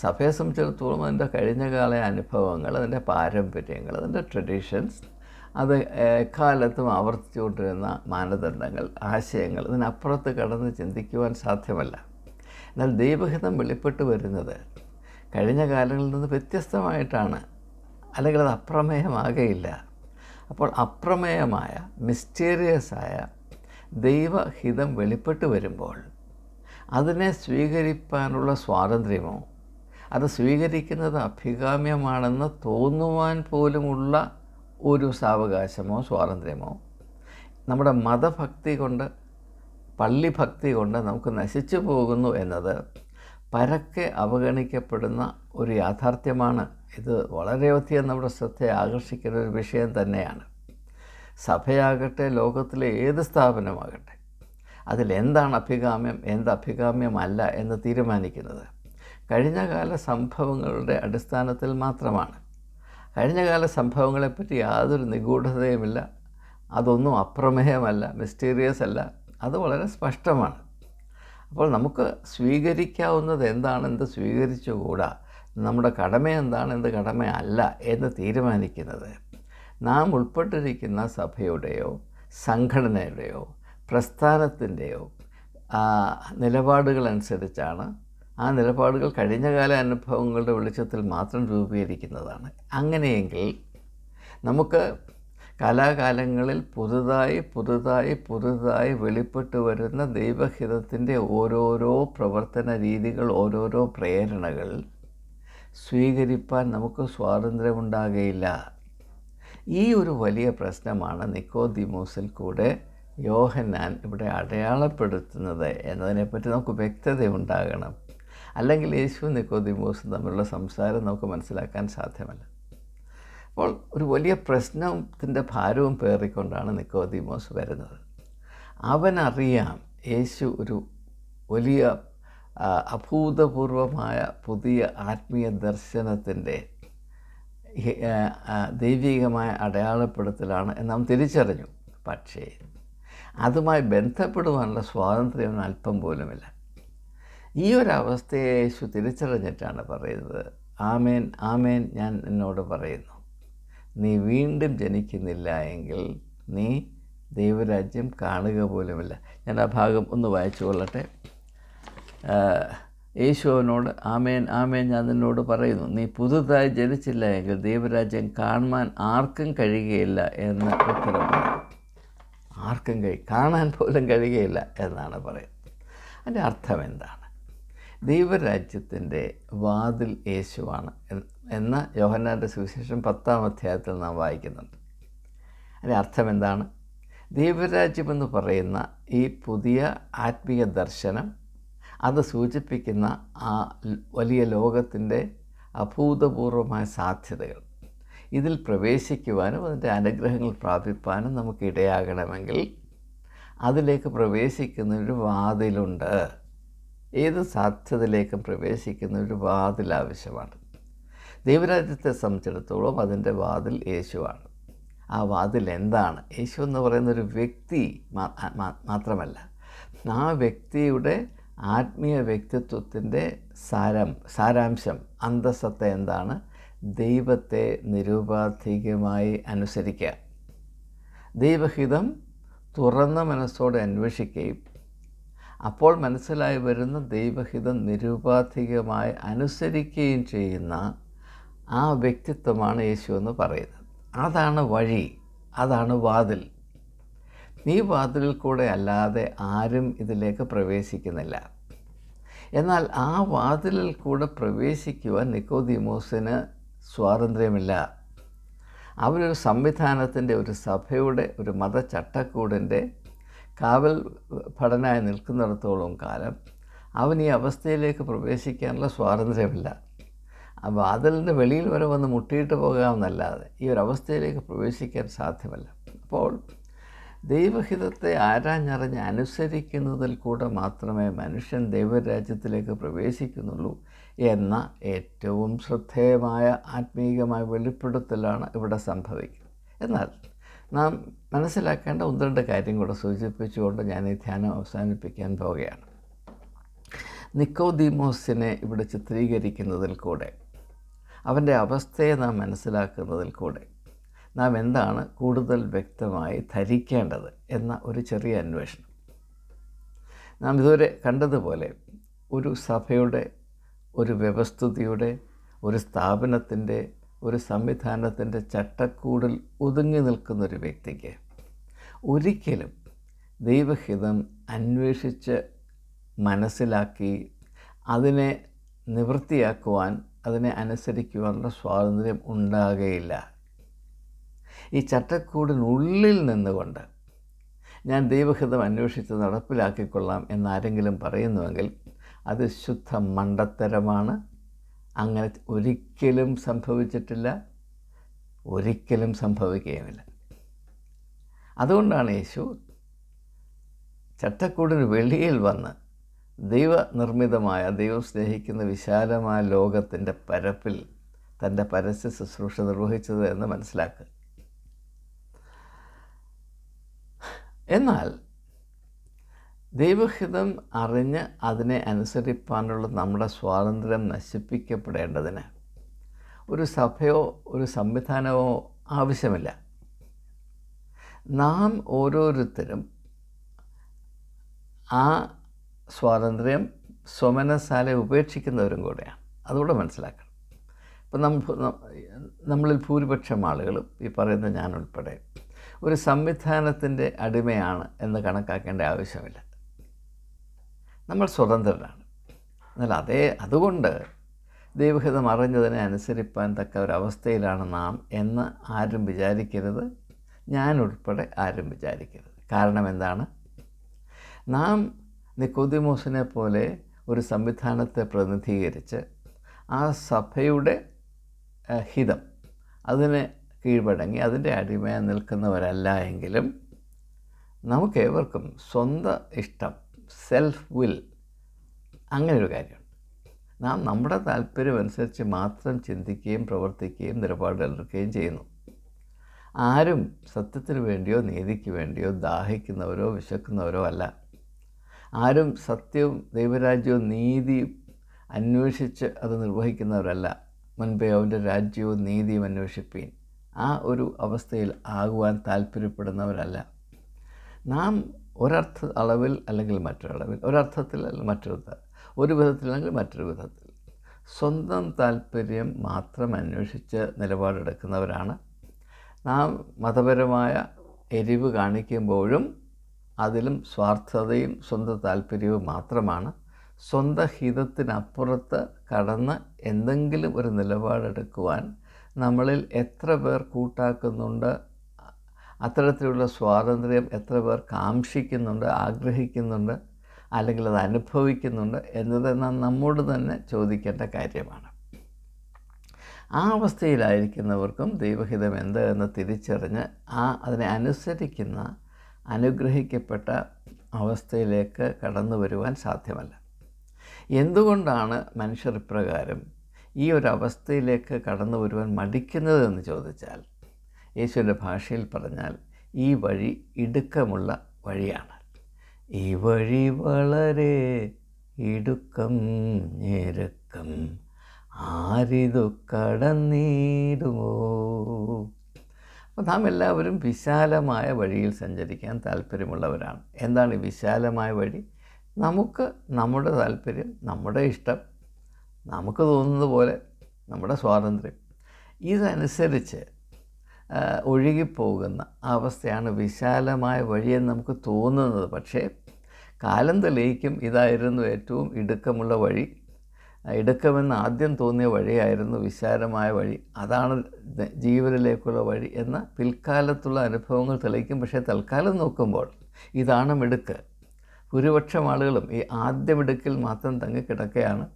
സഭയെ സംബന്ധിച്ചിടത്തോളം അതിൻ്റെ കഴിഞ്ഞകാല അനുഭവങ്ങൾ, അതിൻ്റെ പാരമ്പര്യങ്ങൾ, അതിൻ്റെ ട്രഡീഷൻസ്, അത് എക്കാലത്തും ആവർത്തിച്ചുകൊണ്ടിരുന്ന മാനദണ്ഡങ്ങൾ, ആശയങ്ങൾ, ഇതിനപ്പുറത്ത് കടന്ന് ചിന്തിക്കുവാൻ സാധ്യമല്ല. എന്നാൽ ദൈവഹിതം വെളിപ്പെട്ട് വരുന്നത് കഴിഞ്ഞ കാലങ്ങളിൽ നിന്ന് വ്യത്യസ്തമായിട്ടാണ്, അല്ലെങ്കിൽ അത് അപ്രമേയമാകയില്ല. അപ്പോൾ അപ്രമേയമായ മിസ്റ്റീരിയസായ ദൈവഹിതം വെളിപ്പെട്ട് വരുമ്പോൾ അതിനെ സ്വീകരിക്കാനുള്ള സ്വാതന്ത്ര്യമോ, അത് സ്വീകരിക്കുന്നത് അഭികാമ്യമാണെന്ന് തോന്നുവാൻ പോലുമുള്ള ഒരു സാവകാശമോ സ്വാതന്ത്ര്യമോ നമ്മുടെ മതഭക്തി കൊണ്ട്, പള്ളിഭക്തി കൊണ്ട് നമുക്ക് നശിച്ചു പോകുന്നു എന്നത് പരക്കെ അവഗണിക്കപ്പെടുന്ന ഒരു യാഥാർത്ഥ്യമാണ്. ഇത് വളരെയധികം നമ്മുടെ ശ്രദ്ധയെ ആകർഷിക്കുന്ന ഒരു വിഷയം തന്നെയാണ്. സഭയാകട്ടെ, ലോകത്തിലെ ഏത് സ്ഥാപനമാകട്ടെ, അതിലെന്താണ് അഭികാമ്യം, അഭികാമ്യമല്ല എന്ന് തീരുമാനിക്കുന്നത് കഴിഞ്ഞകാല സംഭവങ്ങളുടെ അടിസ്ഥാനത്തിൽ മാത്രമാണ്. കഴിഞ്ഞകാല സംഭവങ്ങളെപ്പറ്റി യാതൊരു നിഗൂഢതയുമില്ല. അതൊന്നും അപ്രമേയമല്ല, മിസ്റ്റീരിയസ് അല്ല. അത് വളരെ സ്പഷ്ടമാണ്. അപ്പോൾ നമുക്ക് സ്വീകരിക്കാവുന്നത് എന്താണെന്ന് സ്വീകരിച്ചുകൂടാ. നമ്മുടെ കടമ എന്താണ്, എന്ത് കടമയല്ല എന്ന് തീരുമാനിക്കുന്നത് നാം ഉൾപ്പെട്ടിരിക്കുന്ന സഭയുടെയോ സംഘടനയുടെയോ പ്രസ്ഥാനത്തിൻ്റെയോ നിലപാടുകളനുസരിച്ചാണ്. ആ നിലപാടുകൾ കഴിഞ്ഞകാല അനുഭവങ്ങളുടെ വെളിച്ചത്തിൽ മാത്രം രൂപീകരിക്കുന്നതാണ്. അങ്ങനെയെങ്കിൽ നമുക്ക് കാലാകാലങ്ങളിൽ പുതുതായി വെളിപ്പെട്ട് വരുന്ന ദൈവഹിതത്തിൻ്റെ ഓരോരോ പ്രവർത്തന രീതികൾ, ഓരോരോ പ്രേരണകൾ സ്വീകരിപ്പാൻ നമുക്ക് സ്വാതന്ത്ര്യമുണ്ടാകുകയില്ല. ഈ ഒരു വലിയ പ്രശ്നമാണ് നിക്കോദീമോസിൽ കൂടെ യോഹന്നാൻ ഇവിടെ അടയാളപ്പെടുത്തുന്നത് എന്നതിനെപ്പറ്റി നമുക്ക് വ്യക്തതയുണ്ടാകണം. അല്ലെങ്കിൽ യേശു നിക്കോദീമോസും തമ്മിലുള്ള സംസാരം നമുക്ക് മനസ്സിലാക്കാൻ സാധ്യമല്ല. അപ്പോൾ ഒരു വലിയ പ്രശ്നത്തിൻ്റെ ഭാരവും പേറിക്കൊണ്ടാണ് നിക്കോദീമോസ് വരുന്നത്. അവനറിയാം യേശു ഒരു വലിയ അഭൂതപൂർവമായ പുതിയ ആത്മീയ ദർശനത്തിൻ്റെ ദൈവികമായ അടയാളപ്പെടുത്തലാണ് എന്ന് നാം തിരിച്ചറിഞ്ഞു. പക്ഷേ അതുമായി ബന്ധപ്പെടുവാനുള്ള സ്വാതന്ത്ര്യം അല്പം പോലുമില്ല. ഈ ഒരവസ്ഥയെ യേശു തിരിച്ചറിഞ്ഞിട്ടാണ് പറയുന്നത്, ആമേൻ ആമേൻ ഞാൻ എന്നോട് പറയുന്നു, നീ വീണ്ടും ജനിക്കുന്നില്ല എങ്കിൽ നീ ദൈവരാജ്യം കാണുക പോലുമില്ല. ഞാൻ ആ ഭാഗം ഒന്ന് വായിച്ചു കൊള്ളട്ടെ. യേശു അവനോട്, ആമേൻ ആമേൻ ഞാൻ നിന്നോട് പറയുന്നു, നീ പുതുതായി ജനിച്ചില്ല എങ്കിൽ ദൈവരാജ്യം കാണുവാൻ ആർക്കും കഴിയുകയില്ല എന്ന് ഉത്തരം പറയും. ആർക്കും കാണാൻ പോലും കഴിയുകയില്ല എന്നാണ് പറയുന്നത്. അതിൻ്റെ അർത്ഥം എന്താണ്? ദൈവരാജ്യത്തിൻ്റെ വാതിൽ യേശുവാണ് എന്ന യോഹന്നാൻ്റെ സുവിശേഷം 10-ാം അധ്യായത്തിൽ നാം വായിക്കുന്നുണ്ട്. അതിൻ്റെ അർത്ഥം എന്താണ്? ദൈവരാജ്യമെന്ന് പറയുന്ന ഈ പുതിയ ആത്മീയ ദർശനം, അത് സൂചിപ്പിക്കുന്ന ആ വലിയ ലോകത്തിൻ്റെ അഭൂതപൂർവമായ സാധ്യതകൾ, ഇതിൽ പ്രവേശിക്കുവാനും അതിൻ്റെ അനുഗ്രഹങ്ങൾ പ്രാപിപ്പാനും നമുക്ക് ഇടയാകണമെങ്കിൽ അതിലേക്ക് പ്രവേശിക്കുന്നൊരു വാതിലുണ്ട്. ഏത് സാധ്യതയിലേക്കും പ്രവേശിക്കുന്ന ഒരു വാതിൽ ആവശ്യമാണ്. ദൈവരാജ്യത്തെ സംബന്ധിച്ചിടത്തോളം അതിൻ്റെ വാതിൽ യേശുവാണ്. ആ വാതിൽ എന്താണ്? യേശു എന്ന് പറയുന്നൊരു വ്യക്തി മാത്രമല്ല, ആ വ്യക്തിയുടെ ആത്മീയ വ്യക്തിത്വത്തിൻ്റെ സാരാംശം, അന്തസത്ത എന്താണ്? ദൈവത്തെ നിരുപാധികമായി അനുസരിക്കുക, ദൈവഹിതം തുറന്ന മനസ്സോടെ അന്വേഷിക്കുകയും അപ്പോൾ മനസ്സിലായി വരുന്ന ദൈവഹിതം നിരുപാധികമായി അനുസരിക്കുകയും ചെയ്യുന്ന ആ വ്യക്തിത്വമാണ് യേശു എന്ന് പറയുന്നത്. അതാണ് വഴി, അതാണ് വാതിൽ. ഈ വാതിലിൽ കൂടെ അല്ലാതെ ആരും ഇതിലേക്ക് പ്രവേശിക്കുന്നില്ല. എന്നാൽ ആ വാതിലിൽ കൂടെ പ്രവേശിക്കുവാൻ നിക്കോദീമോസിന് സ്വാതന്ത്ര്യമില്ല. അവരൊരു സംവിധാനത്തിൻ്റെ, ഒരു സഭയുടെ, ഒരു മതചട്ടക്കൂടിൻ്റെ കാവൽ ഭടനായി നിൽക്കുന്നിടത്തോളം കാലം അവൻ ഈ അവസ്ഥയിലേക്ക് പ്രവേശിക്കാനുള്ള സ്വാതന്ത്ര്യമില്ല. ആ വാതിലിൻ്റെ വെളിയിൽ വരെ വന്ന് മുട്ടിയിട്ട് പോകാമെന്നല്ലാതെ ഈ ഒരവസ്ഥയിലേക്ക് പ്രവേശിക്കാൻ സാധ്യമല്ല. അപ്പോൾ ദൈവഹിതത്തെ ആരാഞ്ഞറിഞ്ഞ് അനുസരിക്കുന്നതിൽ കൂടെ മാത്രമേ മനുഷ്യൻ ദൈവരാജ്യത്തിലേക്ക് പ്രവേശിക്കുന്നുള്ളൂ എന്ന ഏറ്റവും ശ്രദ്ധേയമായ ആത്മീയമായ വെളിപ്പെടുത്തലാണ് ഇവിടെ സംഭവിക്കുന്നത്. എന്നാൽ നാം മനസ്സിലാക്കേണ്ട 1-2 കാര്യം കൂടെ സൂചിപ്പിച്ചുകൊണ്ട് ഞാൻ ഈ ധ്യാനം അവസാനിപ്പിക്കാൻ പോവുകയാണ്. നിക്കോദീമോസിനെ ഇവിടെ ചിത്രീകരിക്കുന്നതിൽ കൂടെ, അവൻ്റെ അവസ്ഥയെ നാം മനസ്സിലാക്കുന്നതിൽ കൂടെ നാം എന്താണ് കൂടുതൽ വ്യക്തമായി ധരിക്കേണ്ടത് എന്ന ഒരു ചെറിയ അന്വേഷണം. നാം ഇതുവരെ കണ്ടതുപോലെ ഒരു സഭയുടെ, ഒരു വ്യവസ്ഥിതിയുടെ, ഒരു സ്ഥാപനത്തിൻ്റെ, ഒരു സംവിധാനത്തിൻ്റെ ചട്ടക്കൂടിൽ ഒതുങ്ങി നിൽക്കുന്നൊരു വ്യക്തിക്ക് ഒരിക്കലും ദൈവഹിതം അന്വേഷിച്ച് മനസ്സിലാക്കി അതിനെ നിവൃത്തിയാക്കുവാൻ, അതിനെ അനുസരിക്കുവാനുള്ള സ്വാതന്ത്ര്യം ഉണ്ടാകുകയില്ല. ഈ ചട്ടക്കൂടിനുള്ളിൽ നിന്നുകൊണ്ട് ഞാൻ ദൈവഹിതം അന്വേഷിച്ച് നടപ്പിലാക്കിക്കൊള്ളാം എന്നാരെങ്കിലും പറയുന്നുവെങ്കിൽ അത് ശുദ്ധ മണ്ടത്തരമാണ്. അങ്ങനെ ഒരിക്കലും സംഭവിച്ചിട്ടില്ല, ഒരിക്കലും സംഭവിക്കുകയുമില്ല. അതുകൊണ്ടാണ് യേശു ചട്ടക്കൂടിന് വെളിയിൽ വന്ന് ദൈവനിർമ്മിതമായ, ദൈവം സ്നേഹിക്കുന്ന വിശാലമായ ലോകത്തിൻ്റെ പരപ്പിൽ തൻ്റെ പരസ്യ ശുശ്രൂഷ നിർവഹിച്ചത് എന്ന് മനസ്സിലാക്കുക. എന്നാൽ ദൈവഹിതം അറിഞ്ഞ് അതിനെ അനുസരിപ്പാനുള്ള നമ്മുടെ സ്വാതന്ത്ര്യം നശിപ്പിക്കപ്പെടേണ്ടതിന് ഒരു സഭയോ ഒരു സംവിധാനമോ ആവശ്യമില്ല. നാം ഓരോരുത്തരും ആ സ്വാതന്ത്ര്യം സ്വമനസാലെ ഉപേക്ഷിക്കുന്നവരും കൂടെയാണ്. അതുകൂടെ മനസ്സിലാക്കണം. ഇപ്പം നമ്മളിൽ ഭൂരിപക്ഷം ആളുകളും, ഈ പറയുന്ന ഞാനുൾപ്പെടെ, ഒരു സംവിധാനത്തിൻ്റെ അടിമയാണ് എന്ന് കണക്കാക്കേണ്ട ആവശ്യമില്ല. നമ്മൾ സ്വതന്ത്രരാണ്. എന്നാൽ അതുകൊണ്ട് ദൈവഹിതം അറിഞ്ഞതിനെ അനുസരിപ്പാൻ തക്ക ഒരവസ്ഥയിലാണ് നാം എന്ന് ആരും വിചാരിക്കരുത്. ഞാനുൾപ്പെടെ ആരും വിചാരിക്കരുത്. കാരണം എന്താണ്? നാം നിക്കോദിമോസിനെ പോലെ ഒരു സംവിധാനത്തെ പ്രതിനിധീകരിച്ച് ആ സഭയുടെ ഹിതം അതിന് കീഴ്വഴങ്ങി അതിൻ്റെ അടിമയായി നിൽക്കുന്നവരല്ല എങ്കിലും നമുക്കേവർക്കും സ്വന്തം ഇഷ്ടം, സെൽഫ് വിൽ, അങ്ങനൊരു കാര്യമുണ്ട്. നാം നമ്മുടെ താല്പര്യമനുസരിച്ച് മാത്രം ചിന്തിക്കുകയും പ്രവർത്തിക്കുകയും നിലപാടെടുക്കുകയും ചെയ്യുന്നു. ആരും സത്യത്തിന് വേണ്ടിയോ നീതിക്ക് വേണ്ടിയോ ദാഹിക്കുന്നവരോ വിശക്കുന്നവരോ അല്ല. ആരും സത്യവും ദൈവരാജ്യവും നീതിയും അന്വേഷിച്ച് അത് നിർവഹിക്കുന്നവരല്ല. മുൻപേ അവൻ്റെ രാജ്യവും നീതിയും അന്വേഷിപ്പീൻ, ആ ഒരു അവസ്ഥയിൽ ആകുവാൻ താല്പര്യപ്പെടുന്നവരല്ല. നാം അളവിൽ അല്ലെങ്കിൽ മറ്റൊരളവിൽ, ഒരർത്ഥത്തിൽ അല്ലെങ്കിൽ മറ്റൊരു, ഒരു വിധത്തിൽ അല്ലെങ്കിൽ മറ്റൊരു വിധത്തിൽ സ്വന്തം താല്പര്യം മാത്രം അന്വേഷിച്ച് നിലപാടെടുക്കുന്നവരാണ്. നാം മതപരമായ എരിവ് കാണിക്കുമ്പോഴും അതിലും സ്വാർത്ഥതയും സ്വന്തം താല്പര്യവും മാത്രമാണ്. സ്വന്തം ഹിതത്തിനപ്പുറത്ത് കടന്ന് എന്തെങ്കിലും ഒരു നിലപാടെടുക്കുവാൻ നമ്മളിൽ എത്ര പേർ കൂട്ടാക്കുന്നുണ്ട്, അത്തരത്തിലുള്ള സ്വാതന്ത്ര്യം എത്ര പേർ കാംക്ഷിക്കുന്നുണ്ട്, ആഗ്രഹിക്കുന്നുണ്ട്, അല്ലെങ്കിൽ അത് അനുഭവിക്കുന്നുണ്ട് എന്നത് നാം നമ്മോട് തന്നെ ചോദിക്കേണ്ട കാര്യമാണ്. ആ അവസ്ഥയിലായിരിക്കുന്നവർക്കും ദൈവഹിതം എന്ത് എന്ന് തിരിച്ചറിഞ്ഞ് അതിനെ അനുസരിക്കുന്ന അനുഗ്രഹിക്കപ്പെട്ട അവസ്ഥയിലേക്ക് കടന്നു വരുവാൻ സാധ്യമല്ല. എന്തുകൊണ്ടാണ് മനുഷ്യർ ഇപ്രകാരം ഈ ഒരു അവസ്ഥയിലേക്ക് കടന്നു വരുവാൻ മടിക്കുന്നതെന്ന് ചോദിച്ചാൽ, യേശുവിൻ്റെ ഭാഷയിൽ പറഞ്ഞാൽ, ഈ വഴി ഇടുക്കമുള്ള വഴിയാണ്. ഈ വഴി വളരെ ഇടുക്കം ഞെരുക്കം, ആരിതു കടന്നിടുമോ. അപ്പോൾ നാം എല്ലാവരും വിശാലമായ വഴിയിൽ സഞ്ചരിക്കാൻ താല്പര്യമുള്ളവരാണ്. എന്താണ് ഈ വിശാലമായ വഴി? നമുക്ക് നമ്മുടെ താല്പര്യം, നമ്മുടെ ഇഷ്ടം, നമുക്ക് തോന്നുന്നത് പോലെ നമ്മുടെ സ്വാതന്ത്ര്യം, ഇതനുസരിച്ച് ഒഴുകിപ്പോകുന്ന അവസ്ഥയാണ് വിശാലമായ വഴിയെന്ന് നമുക്ക് തോന്നുന്നത്. പക്ഷേ കാലം തെളിയിക്കും ഇതായിരുന്നു ഏറ്റവും ഇടുക്കമുള്ള വഴി. ഇടുക്കമെന്ന് ആദ്യം തോന്നിയ വഴിയായിരുന്നു വിശാലമായ വഴി, അതാണ് ജീവനിലേക്കുള്ള വഴി എന്ന് പിൽക്കാലത്തുള്ള അനുഭവങ്ങൾ തെളിയിക്കും. പക്ഷേ തൽക്കാലം നോക്കുമ്പോൾ ഇതാണ് മിടുക്ക്. ഭൂരിപക്ഷം ആളുകളും ഈ ആദ്യ മിടുക്കിൽ മാത്രം തങ്ങിക്കിടക്കുകയാണ്.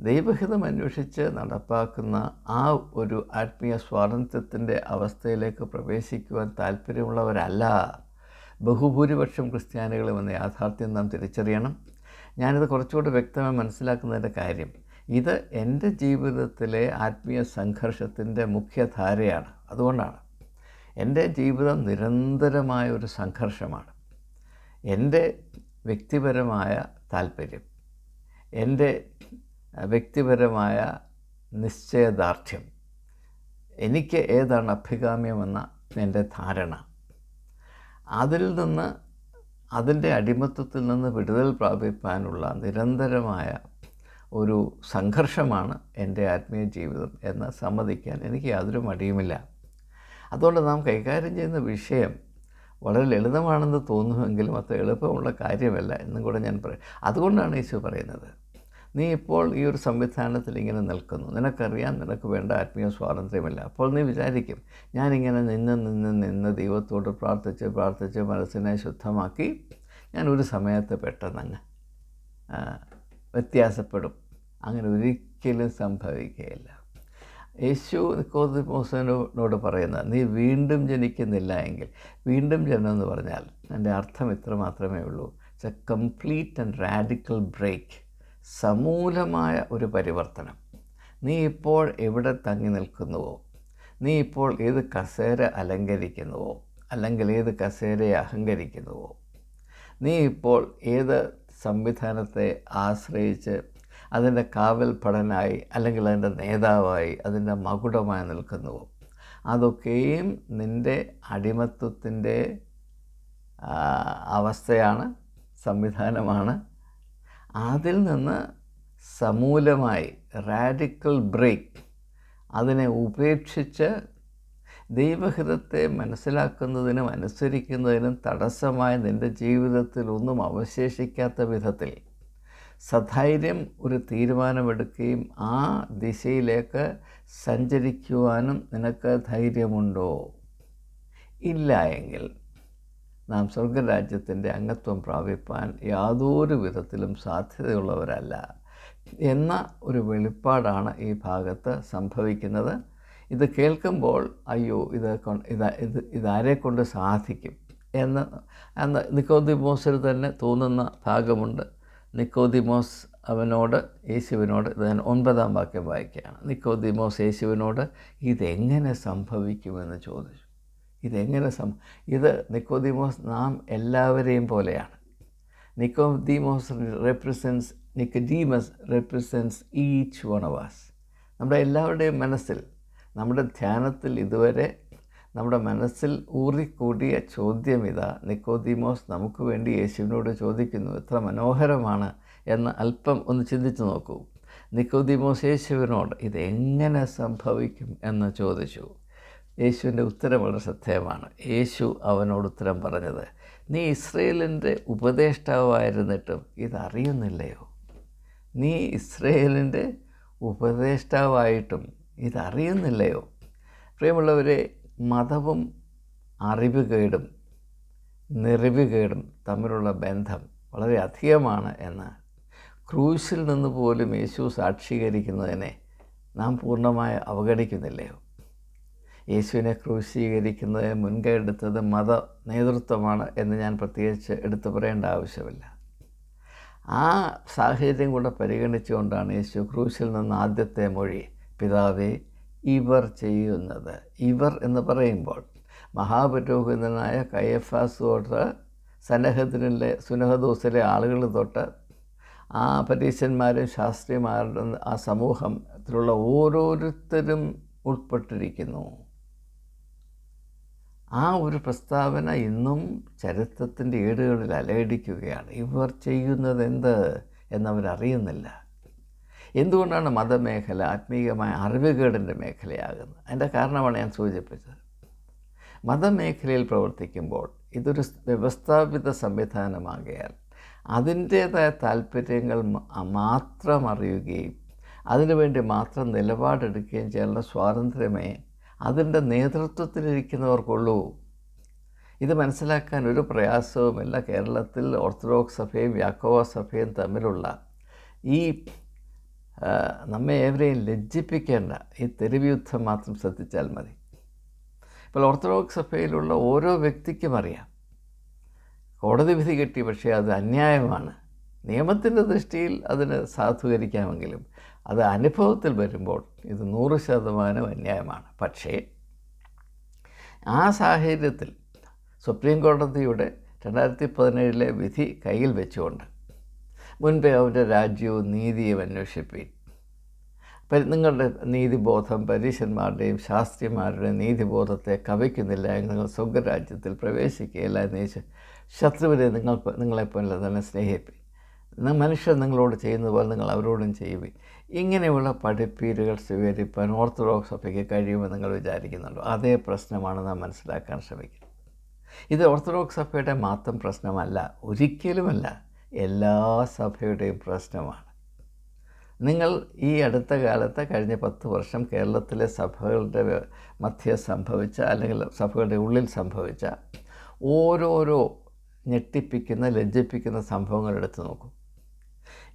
ദൈവഹിതം അന്വേഷിച്ച് നടപ്പാക്കുന്ന ആ ഒരു ആത്മീയ സ്വാതന്ത്ര്യത്തിൻ്റെ അവസ്ഥയിലേക്ക് പ്രവേശിക്കുവാൻ താല്പര്യമുള്ളവരല്ല ബഹുഭൂരിപക്ഷം ക്രിസ്ത്യാനികളും എന്ന യാഥാർത്ഥ്യം നാം തിരിച്ചറിയണം. ഞാനിത് കുറച്ചുകൂടി വ്യക്തമായി മനസ്സിലാക്കുന്നതിൻ്റെ കാര്യം, ഇത് എൻ്റെ ജീവിതത്തിലെ ആത്മീയ സംഘർഷത്തിൻ്റെ മുഖ്യധാരയാണ്. അതുകൊണ്ടാണ് എൻ്റെ ജീവിതം നിരന്തരമായ ഒരു സംഘർഷമാണ്. എൻ്റെ വ്യക്തിപരമായ താല്പര്യം, എൻ്റെ വ്യക്തിപരമായ നിശ്ചയദാർഢ്യം, എനിക്ക് ഏതാണ് അഭികാമ്യമെന്ന എൻ്റെ ധാരണ, അതിൽ നിന്ന്, അതിൻ്റെ അടിമത്വത്തിൽ നിന്ന് വിടുതൽ പ്രാപിപ്പാനുള്ള നിരന്തരമായ ഒരു സംഘർഷമാണ് എൻ്റെ ആത്മീയ ജീവിതം എന്ന് സമ്മതിക്കാൻ എനിക്ക് യാതൊരു മടിയുമില്ല. അതുകൊണ്ട് നാം കൈകാര്യം ചെയ്യുന്ന വിഷയം വളരെ ലളിതമാണെന്ന് തോന്നുമെങ്കിലും അത്ര എളുപ്പമുള്ള കാര്യമല്ല എന്നും കൂടെ ഞാൻ പറയും. അതുകൊണ്ടാണ് യേശു പറയുന്നത്, നീ ഇപ്പോൾ ഈ ഒരു സംവിധാനത്തിൽ ഇങ്ങനെ നിൽക്കുന്നു, നിനക്കറിയാം നിനക്ക് വേണ്ട ആത്മീയ സ്വാതന്ത്ര്യമില്ല. അപ്പോൾ നീ വിചാരിക്കും, ഞാനിങ്ങനെ നിന്ന് ദൈവത്തോട് പ്രാർത്ഥിച്ച് മനസ്സിനെ ശുദ്ധമാക്കി ഞാൻ ഒരു സമയത്ത് പെട്ടെന്നങ്ങ് വ്യത്യാസപ്പെടും. അങ്ങനെ ഒരിക്കലും സംഭവിക്കുകയില്ല. യേശു നിക്കോദിമോസിനോട് പറയുന്നത്, നീ വീണ്ടും ജനിക്കുന്നില്ല എങ്കിൽ, വീണ്ടും ജനനം എന്ന് പറഞ്ഞാൽ എൻ്റെ അർത്ഥം ഇത്ര മാത്രമേ ഉള്ളൂ, it's a complete and radical break, സമൂലമായ ഒരു പരിവർത്തനം. നീ ഇപ്പോൾ എവിടെ തങ്ങി നിൽക്കുന്നുവോ, നീ ഇപ്പോൾ ഏത് കസേര അലങ്കരിക്കുന്നുവോ അല്ലെങ്കിൽ ഏത് കസേരയെ അഹങ്കരിക്കുന്നുവോ, നീ ഇപ്പോൾ ഏത് സംവിധാനത്തെ ആശ്രയിച്ച് അതിൻ്റെ കാവൽ ഭടനായി അല്ലെങ്കിൽ അതിൻ്റെ നേതാവായി അതിൻ്റെ മകുടമായി നിൽക്കുന്നുവോ, അതൊക്കെയും നിൻ്റെ അടിമത്വത്തിൻ്റെ അവസ്ഥയാണ്, സംവിധാനമാണ്. അതിൽ നിന്ന് സമൂലമായി റാഡിക്കൽ ബ്രേക്ക്, അതിനെ ഉപേക്ഷിച്ച് ദൈവഹിതത്തെ മനസ്സിലാക്കുന്നതിനും അനുസരിക്കുന്നതിനും തടസ്സമായി നിൻ്റെ ജീവിതത്തിൽ ഒന്നും അവശേഷിക്കാത്ത വിധത്തിൽ സധൈര്യം ഒരു തീരുമാനമെടുക്കുകയും ആ ദിശയിലേക്ക് സഞ്ചരിക്കുവാനും നിനക്ക് ധൈര്യമുണ്ടോ? ഇല്ല എങ്കിൽ നാം സ്വർഗരാജ്യത്തിൻ്റെ അംഗത്വം പ്രാപിപ്പാൻ യാതൊരു വിധത്തിലും സാധ്യതയുള്ളവരല്ല എന്ന ഒരു വെളിപ്പാടാണ് ഈ ഭാഗത്ത് സംഭവിക്കുന്നത്. ഇത് കേൾക്കുമ്പോൾ അയ്യോ ഇതാരെക്കൊണ്ട് സാധിക്കും എന്ന് നിക്കോദിമോസിന് തന്നെ തോന്നുന്ന ഭാഗമുണ്ട്. നിക്കോദിമോസ് യേശുവിനോട് ഇത് ഞാൻ 9-ാം വാക്യം വായിക്കുകയാണ്. നിക്കോദിമോസ് യേശുവിനോട് ഇതെങ്ങനെ സംഭവിക്കുമെന്ന് ചോദിച്ചു. ഇത് നിക്കോദിമോസ് നാം എല്ലാവരെയും പോലെയാണ്. നിക്കോദിമോസ് Nicodemus represents each one of us. നമ്മുടെ എല്ലാവരുടെയും മനസ്സിൽ, നമ്മുടെ ധ്യാനത്തിൽ ഇതുവരെ നമ്മുടെ മനസ്സിൽ ഊറിക്കൂടിയ ചോദ്യം ഇതാ. നിക്കോദീമോസ് നമുക്ക് വേണ്ടി യേശുവിനോട് ചോദിക്കുന്നു. എത്ര മനോഹരമാണ് എന്ന് അല്പം ഒന്ന് ചിന്തിച്ചു നോക്കൂ. നിക്കോദീമോസ് യേശുവിനോട് ഇതെങ്ങനെ സംഭവിക്കും എന്ന് ചോദിച്ചു. യേശുവിൻ്റെ ഉത്തരം വളരെ ശ്രദ്ധേയമാണ്. യേശു അവനോട് ഉത്തരം പറഞ്ഞത്, നീ ഇസ്രയേലിൻ്റെ ഉപദേഷ്ടാവായിരുന്നിട്ടും ഇതറിയുന്നില്ലയോ? നീ ഇസ്രയേലിൻ്റെ ഉപദേഷ്ടാവായിട്ടും ഇതറിയുന്നില്ലയോ? പ്രിയമുള്ളവരെ, മതവും അറിവുകേടും നിറിവുകേടും തമ്മിലുള്ള ബന്ധം വളരെ അധികമാണ് എന്ന് ക്രൂശിൽ നിന്ന് പോലും യേശു സാക്ഷീകരിക്കുന്നതിനെ നാം പൂർണ്ണമായി അവഗണിക്കുന്നില്ലയോ? യേശുവിനെ ക്രൂശീകരിക്കുന്നതിന് മുൻകൈ എടുത്തത് മത നേതൃത്വമാണ് എന്ന് ഞാൻ പ്രത്യേകിച്ച് എടുത്തു പറയേണ്ട ആവശ്യമില്ല. ആ സാഹചര്യം കൂടെ പരിഗണിച്ചുകൊണ്ടാണ് യേശു ക്രൂശിൽ നിന്ന് ആദ്യത്തെ മൊഴി, പിതാവേ ഇവർ ചെയ്യുന്നത്. ഇവർ എന്ന് പറയുമ്പോൾ മഹാപുരോഹിതനായ കയഫാസ് തൊട്ട് സുനഹദോസിലെ ആളുകൾ തൊട്ട് ആ പരീശന്മാരും ശാസ്ത്രിമാരും ആ സമൂഹത്തിലുള്ള ഓരോരുത്തരും ഉൾപ്പെട്ടിരിക്കുന്നു. ആ ഒരു പ്രസ്താവന ഇന്നും ചരിത്രത്തിൻ്റെ ഏടുകളിൽ അലയടിക്കുകയാണ്. ഇവർ ചെയ്യുന്നത് എന്ത് എന്നവരറിയുന്നില്ല. എന്തുകൊണ്ടാണ് മതമേഖല ആത്മീയമായ അറിവുകേടിൻ്റെ മേഖലയാകുന്നത്? അതിൻ്റെ കാരണമാണ് ഞാൻ സൂചിപ്പിച്ചത്. മതമേഖലയിൽ പ്രവർത്തിക്കുമ്പോൾ ഇതൊരു വ്യവസ്ഥാപിത സംവിധാനമാകയാൽ അതിൻ്റേതായ താല്പര്യങ്ങൾ മാത്രം അറിയുകയും അതിനുവേണ്ടി മാത്രം നിലപാടെടുക്കുകയും ചെയ്യാനുള്ള സ്വാതന്ത്ര്യമേ അതിൻ്റെ നേതൃത്വത്തിലിരിക്കുന്നവർക്കുള്ളൂ. ഇത് മനസ്സിലാക്കാൻ ഒരു പ്രയാസവുമില്ല. കേരളത്തിൽ ഓർത്തഡോക്സ് സഭയും യാക്കോബ സഭയും തമ്മിലുള്ള ഈ നമ്മെ ഏവരെയും ലജ്ജിപ്പിക്കേണ്ട ഈ തെരുവ് യുദ്ധം മാത്രം ശ്രദ്ധിച്ചാൽ മതി. ഇപ്പോൾ ഓർത്തഡോക്സ് സഭയിലുള്ള ഓരോ വ്യക്തിക്കും അറിയാം, കോടതി വിധി കിട്ടി, പക്ഷേ അത് അന്യായമാണ്. നിയമത്തിൻ്റെ ദൃഷ്ടിയിൽ അതിന് സാധൂകരിക്കാമെങ്കിലും അത് അനുഭവത്തിൽ വരുമ്പോൾ ഇത് 100% അന്യായമാണ്. പക്ഷേ ആ സാഹചര്യത്തിൽ സുപ്രീം കോടതിയുടെ 2017 വിധി കയ്യിൽ വെച്ചുകൊണ്ട് മുൻപേ അവരുടെ രാജ്യവും നീതിയും അന്വേഷിപ്പീൻ, നിങ്ങളുടെ നീതിബോധം പരീശന്മാരുടെയും ശാസ്ത്രിമാരുടെയും നീതിബോധത്തെ കവയ്ക്കുന്നില്ല എങ്കിൽ നിങ്ങൾ സ്വർഗരാജ്യത്തിൽ പ്രവേശിക്കുകയില്ല എന്ന് ശത്രുവിനെ നിങ്ങളെപ്പോലെ തന്നെ സ്നേഹിപ്പീൻ, മനുഷ്യർ നിങ്ങളോട് ചെയ്യുന്നത് പോലെ നിങ്ങൾ അവരോടും ചെയ്യുവിൻ. ഇങ്ങനെയുള്ള പഠിപ്പീരുകൾ സ്വീകരിപ്പാൻ ഓർത്തഡോക്സ് സഭയ്ക്ക് കഴിയുമെന്ന് നിങ്ങൾ വിചാരിക്കുന്നുണ്ടോ? അതേ പ്രശ്നമാണ് നാം മനസ്സിലാക്കാൻ ശ്രമിക്കുന്നത്. ഇത് ഓർത്തഡോക്സ് സഭയുടെ മാത്രം പ്രശ്നമല്ല, ഒരിക്കലുമല്ല, എല്ലാ സഭയുടെയും പ്രശ്നമാണ്. നിങ്ങൾ ഈ അടുത്ത കാലത്ത് കഴിഞ്ഞ 10 വർഷം കേരളത്തിലെ സഭകളുടെ മധ്യേ സംഭവിച്ച അല്ലെങ്കിൽ സഭകളുടെ ഉള്ളിൽ സംഭവിച്ച ഓരോരോ ഞെട്ടിപ്പിക്കുന്ന ലജ്ജിപ്പിക്കുന്ന സംഭവങ്ങൾ എടുത്തു നോക്കും.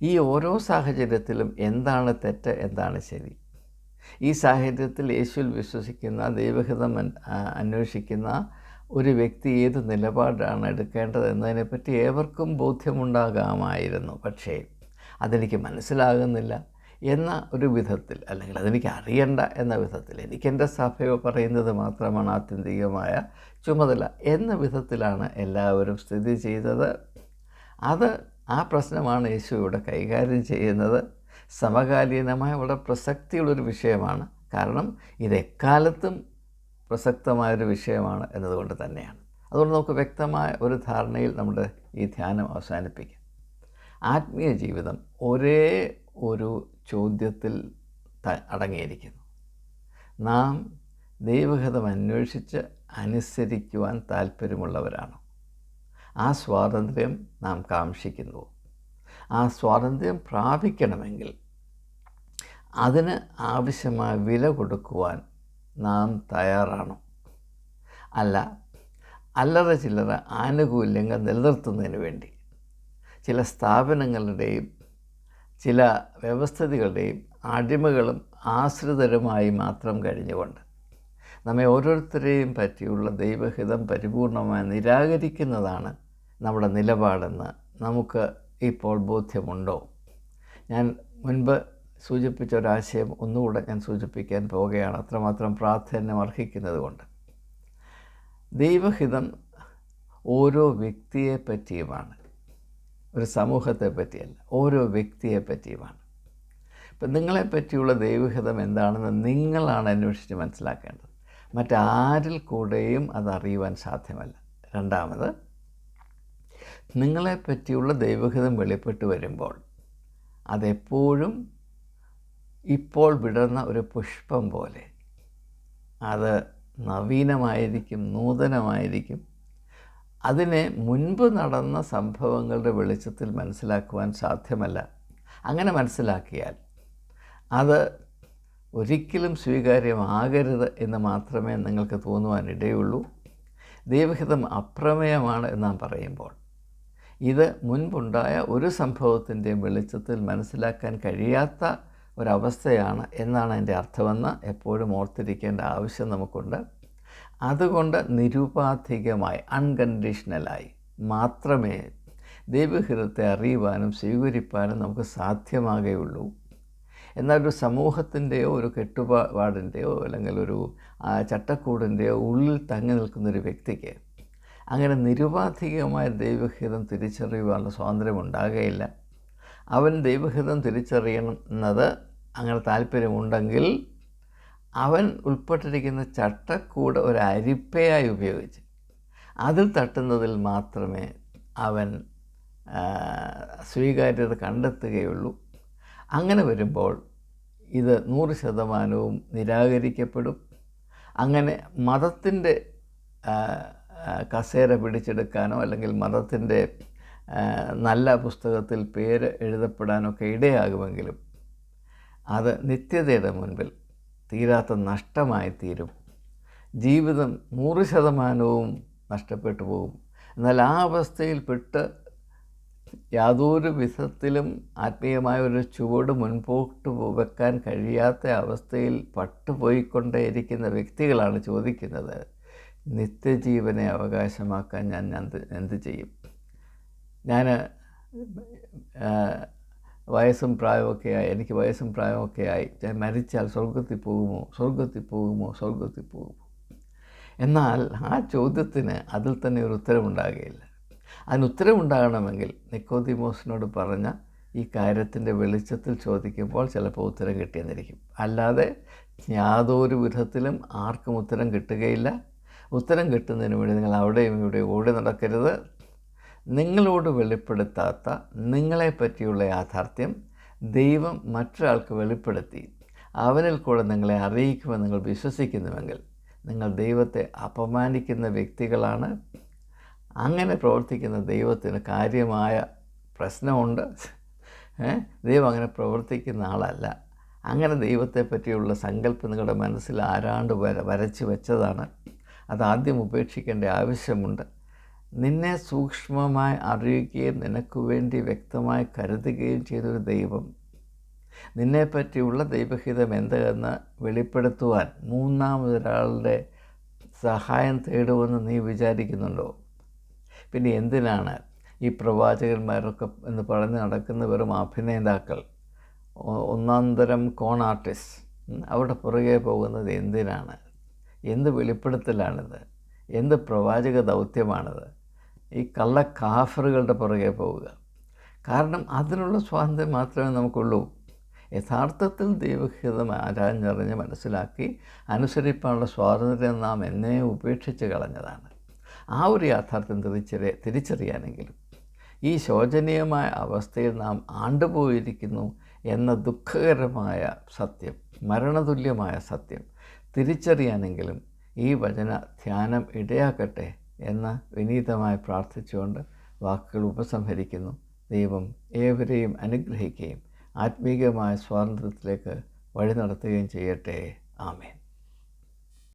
ഈ ഓരോ സാഹചര്യത്തിലും എന്താണ് തെറ്റ്, എന്താണ് ശരി? ഈ സാഹചര്യത്തിൽ യേശുവിൽ വിശ്വസിക്കുന്ന, ദൈവഹിതം അന്വേഷിക്കുന്ന ഒരു വ്യക്തി ഏത് നിലപാടാണ് എടുക്കേണ്ടത് എന്നതിനെപ്പറ്റി ഏവർക്കും ബോധ്യമുണ്ടാകാമായിരുന്നു. പക്ഷേ അതെനിക്ക് മനസ്സിലാകുന്നില്ല എന്ന ഒരു വിധത്തിൽ, അല്ലെങ്കിൽ അതെനിക്ക് അറിയണ്ട എന്ന വിധത്തിൽ, എനിക്കെൻ്റെ സഭയോ പറയുന്നത് മാത്രമാണ് ആത്യന്തികമായ ചുമതല എന്ന വിധത്തിലാണ് എല്ലാവരും സ്ഥിതി ചെയ്തത്. അത് ആ പ്രശ്നമാണ് യേശു ഇവിടെ കൈകാര്യം ചെയ്യുന്നത്. സമകാലീനമായ വളരെ പ്രസക്തിയുള്ളൊരു വിഷയമാണ്. കാരണം ഇതെക്കാലത്തും പ്രസക്തമായൊരു വിഷയമാണ് എന്നതുകൊണ്ട് തന്നെയാണ്. അതുകൊണ്ട് നമുക്ക് വ്യക്തമായ ഒരു ധാരണയിൽ നമ്മുടെ ഈ ധ്യാനം അവസാനിപ്പിക്കാം. ആത്മീയ ജീവിതം ഒരേ ഒരു ചോദ്യത്തിൽ അടങ്ങിയിരിക്കുന്നു. നാം ദൈവഹിതം അന്വേഷിച്ച് അനുസരിക്കുവാൻ താല്പര്യമുള്ളവരാണോ? ആ സ്വാതന്ത്ര്യം നാം കാംക്ഷിക്കുന്നുവോ? ആ സ്വാതന്ത്ര്യം പ്രാപിക്കണമെങ്കിൽ അതിന് ആവശ്യമായ വില കൊടുക്കുവാൻ നാം തയ്യാറാണോ? അല്ല, അല്ലറ ചില്ലറ ആനുകൂല്യങ്ങൾ നിലനിർത്തുന്നതിന് വേണ്ടി ചില സ്ഥാപനങ്ങളുടെയും ചില വ്യവസ്ഥിതികളുടെയും അടിമകളും ആശ്രിതരുമായി മാത്രം കഴിഞ്ഞുകൊണ്ട് നമ്മെ ഓരോരുത്തരെയും പറ്റിയുള്ള ദൈവഹിതം പരിപൂർണമായി നിരാകരിക്കുന്നതാണ് നമ്മുടെ നിലപാടെന്ന് നമുക്ക് ഇപ്പോൾ ബോധ്യമുണ്ടോ? ഞാൻ മുൻപ് സൂചിപ്പിച്ച ഒരാശയം ഒന്നുകൂടെ ഞാൻ സൂചിപ്പിക്കാൻ പോവുകയാണ്, അത്രമാത്രം പ്രാധാന്യം അർഹിക്കുന്നത് കൊണ്ട്. ദൈവഹിതം ഓരോ വ്യക്തിയെ പറ്റിയുമാണ്, ഒരു സമൂഹത്തെ പറ്റിയല്ല, ഓരോ വ്യക്തിയെ പറ്റിയുമാണ്. ഇപ്പം നിങ്ങളെപ്പറ്റിയുള്ള ദൈവഹിതം എന്താണെന്ന് നിങ്ങളാണ് അന്വേഷിച്ച് മനസ്സിലാക്കേണ്ടത്. മറ്റാരിൽ കൂടെയും അതറിയുവാൻ സാധ്യമല്ല. രണ്ടാമത്, നിങ്ങളെപ്പറ്റിയുള്ള ദൈവഹിതം വെളിപ്പെട്ട് വരുമ്പോൾ അതെപ്പോഴും ഇപ്പോൾ വിടർന്ന ഒരു പുഷ്പം പോലെ അത് നവീനമായിരിക്കും, നൂതനമായിരിക്കും. അതിനെ മുൻപ് നടന്ന സംഭവങ്ങളുടെ വെളിച്ചത്തിൽ മനസ്സിലാക്കുവാൻ സാധ്യമല്ല. അങ്ങനെ മനസ്സിലാക്കിയാൽ അത് ഒരിക്കലും സ്വീകാര്യമാകരുത് എന്ന് മാത്രമേ നിങ്ങൾക്ക് തോന്നുവാനിടയുള്ളൂ. ദൈവഹിതം അപ്രമേയമാണ് എന്ന് നാം പറയുമ്പോൾ ഇത് മുൻപുണ്ടായ ഒരു സംഭവത്തിൻ്റെയും വെളിച്ചത്തിൽ മനസ്സിലാക്കാൻ കഴിയാത്ത ഒരവസ്ഥയാണ് എന്നാണ് എൻ്റെ അർത്ഥമെന്ന് എപ്പോഴും ഓർത്തിരിക്കേണ്ട ആവശ്യം നമുക്കുണ്ട്. അതുകൊണ്ട് നിരുപാധികമായി, അൺകണ്ടീഷണലായി മാത്രമേ ദൈവഹിതത്തെ അറിയുവാനും സ്വീകരിപ്പാനും നമുക്ക് സാധ്യമാകുകയുള്ളൂ. എന്നാൽ ഒരു സമൂഹത്തിൻ്റെയോ ഒരു കെട്ടുപാടിൻ്റെയോ അല്ലെങ്കിൽ ഒരു ചട്ടക്കൂടിൻ്റെയോ ഉള്ളിൽ തങ്ങി നിൽക്കുന്നൊരു വ്യക്തിക്ക് അങ്ങനെ നിരുപാധികമായ ദൈവഹിതം തിരിച്ചറിയുവാനുള്ള സ്വാതന്ത്ര്യം ഉണ്ടാകുകയില്ല. അവൻ ദൈവഹിതം തിരിച്ചറിയുന്നത് അങ്ങനെ താല്പര്യമുണ്ടെങ്കിൽ അവൻ ഉൾപ്പെട്ടിരിക്കുന്ന ചട്ടക്കൂട് ഒരു അരിപ്പയായി ഉപയോഗിച്ച് അതിൽ തട്ടുന്നതിൽ മാത്രമേ അവൻ സ്വീകാര്യത കണ്ടെത്തുകയുള്ളൂ. അങ്ങനെ വരുമ്പോൾ ഇത് 100% നിരാകരിക്കപ്പെടും. അങ്ങനെ മതത്തിൻ്റെ കസേര പിടിച്ചെടുക്കാനോ അല്ലെങ്കിൽ മതത്തിൻ്റെ നല്ല പുസ്തകത്തിൽ പേര് എഴുതപ്പെടാനൊക്കെ ഇടയാകുമെങ്കിലും അത് നിത്യതയുടെ മുൻപിൽ തീരാത്ത നഷ്ടമായി തീരും. ജീവിതം 100% നഷ്ടപ്പെട്ടു പോകും. എന്നാൽ ആ അവസ്ഥയിൽപ്പെട്ട് യാതൊരു വിധത്തിലും ആത്മീയമായ ഒരു ചുവട് മുൻപോട്ട് വെക്കാൻ കഴിയാത്ത അവസ്ഥയിൽ പട്ടുപോയിക്കൊണ്ടേയിരിക്കുന്ന വ്യക്തികളാണ് ചോദിക്കുന്നത്, നിത്യജീവനെ അവകാശമാക്കാൻ ഞാൻ എന്ത് ചെയ്യും? ഞാൻ എനിക്ക് വയസ്സും പ്രായമൊക്കെ ആയി ഞാൻ മരിച്ചാൽ സ്വർഗത്തിൽ പോകുമോ? എന്നാൽ ആ ചോദ്യത്തിന് അതിൽ തന്നെ ഒരു ഉത്തരവുണ്ടാകുകയില്ല. അതിന് ഉത്തരവുണ്ടാകണമെങ്കിൽ നിക്കോദീമോസിനോട് പറഞ്ഞ ഈ കാര്യത്തിൻ്റെ വെളിച്ചത്തിൽ ചോദിക്കുമ്പോൾ ചിലപ്പോൾ ഉത്തരം കിട്ടിയെന്നിരിക്കും. അല്ലാതെ യാതൊരു വിധത്തിലും ആർക്കും ഉത്തരം കിട്ടുകയില്ല. ഉത്തരം കിട്ടുന്നതിന് വേണ്ടി നിങ്ങൾ അവിടെയും ഇവിടെയും ഓടി നടക്കരുത്. നിങ്ങളോട് വെളിപ്പെടുത്താത്ത നിങ്ങളെപ്പറ്റിയുള്ള യാഥാർത്ഥ്യം ദൈവം മറ്റൊരാൾക്ക് വെളിപ്പെടുത്തി അവനിൽ കൂടെ നിങ്ങളെ അറിയിക്കുമെന്ന് നിങ്ങൾ വിശ്വസിക്കുന്നുവെങ്കിൽ നിങ്ങൾ ദൈവത്തെ അപമാനിക്കുന്ന വ്യക്തികളാണ്. അങ്ങനെ പ്രവർത്തിക്കുന്ന ദൈവത്തിന് കാര്യമായ പ്രശ്നമുണ്ട്. ദൈവം അങ്ങനെ പ്രവർത്തിക്കുന്ന ആളല്ല. അങ്ങനെ ദൈവത്തെ പറ്റിയുള്ള സങ്കല്പം നിങ്ങളുടെ മനസ്സിൽ ആരാണ്ട് വരച്ച് വെച്ചതാണ്. അതാദ്യം ഉപേക്ഷിക്കേണ്ട ആവശ്യമുണ്ട്. നിന്നെ സൂക്ഷ്മമായി അറിയുകയും നിനക്ക് വേണ്ടി വ്യക്തമായി കരുതുകയും ചെയ്തൊരു ദൈവം നിന്നെപ്പറ്റിയുള്ള ദൈവഹിതം എന്തെന്ന് വെളിപ്പെടുത്തുവാൻ മൂന്നാമതൊരാളുടെ സഹായം തേടുമെന്ന് നീ വിചാരിക്കുന്നുണ്ടോ? പിന്നെ എന്തിനാണ് ഈ പ്രവാചകന്മാരൊക്കെ എന്ന് പറഞ്ഞ് നടക്കുന്ന വെറും അഭിനേതാക്കൾ, ഒന്നാന്തരം കോൺ ആർട്ടിസ്റ്റ്, അവിടെ പുറകെ പോകുന്നത് എന്തിനാണ്? എന്ത് വെളിപ്പെടുത്തലാണിത്? എന്ത് പ്രവാചക ദൗത്യമാണിത്? ഈ കള്ളക്കാഫറുകളുടെ പുറകെ പോവുക. കാരണം അതിനുള്ള സ്വാതന്ത്ര്യം മാത്രമേ നമുക്കുള്ളൂ. യഥാർത്ഥത്തിൽ ദൈവഹിതം ആരാഞ്ഞറിഞ്ഞ് മനസ്സിലാക്കി അനുസരിപ്പാനുള്ള സ്വാതന്ത്ര്യം നാം എന്നേ ഉപേക്ഷിച്ച് കളഞ്ഞതാണ്. ആ ഒരു യാഥാർത്ഥ്യം തിരിച്ചറിയാനെങ്കിലും ഈ ശോചനീയമായ അവസ്ഥയിൽ നാം ആണ്ടുപോയിരിക്കുന്നു എന്ന ദുഃഖകരമായ സത്യം, മരണതുല്യമായ സത്യം തിരിച്ചറിയാനെങ്കിലും ഈ വചന ധ്യാനം ഇടയാക്കട്ടെ എന്ന് വിനീതമായി പ്രാർത്ഥിച്ചുകൊണ്ട് വാക്കുകൾ ഉപസംഹരിക്കുന്നു. ദൈവം ഏവരെയും അനുഗ്രഹിക്കുകയും ആത്മീകമായ സ്വാതന്ത്ര്യത്തിലേക്ക് വഴി നടത്തുകയും ചെയ്യട്ടെ. ആമേൻ.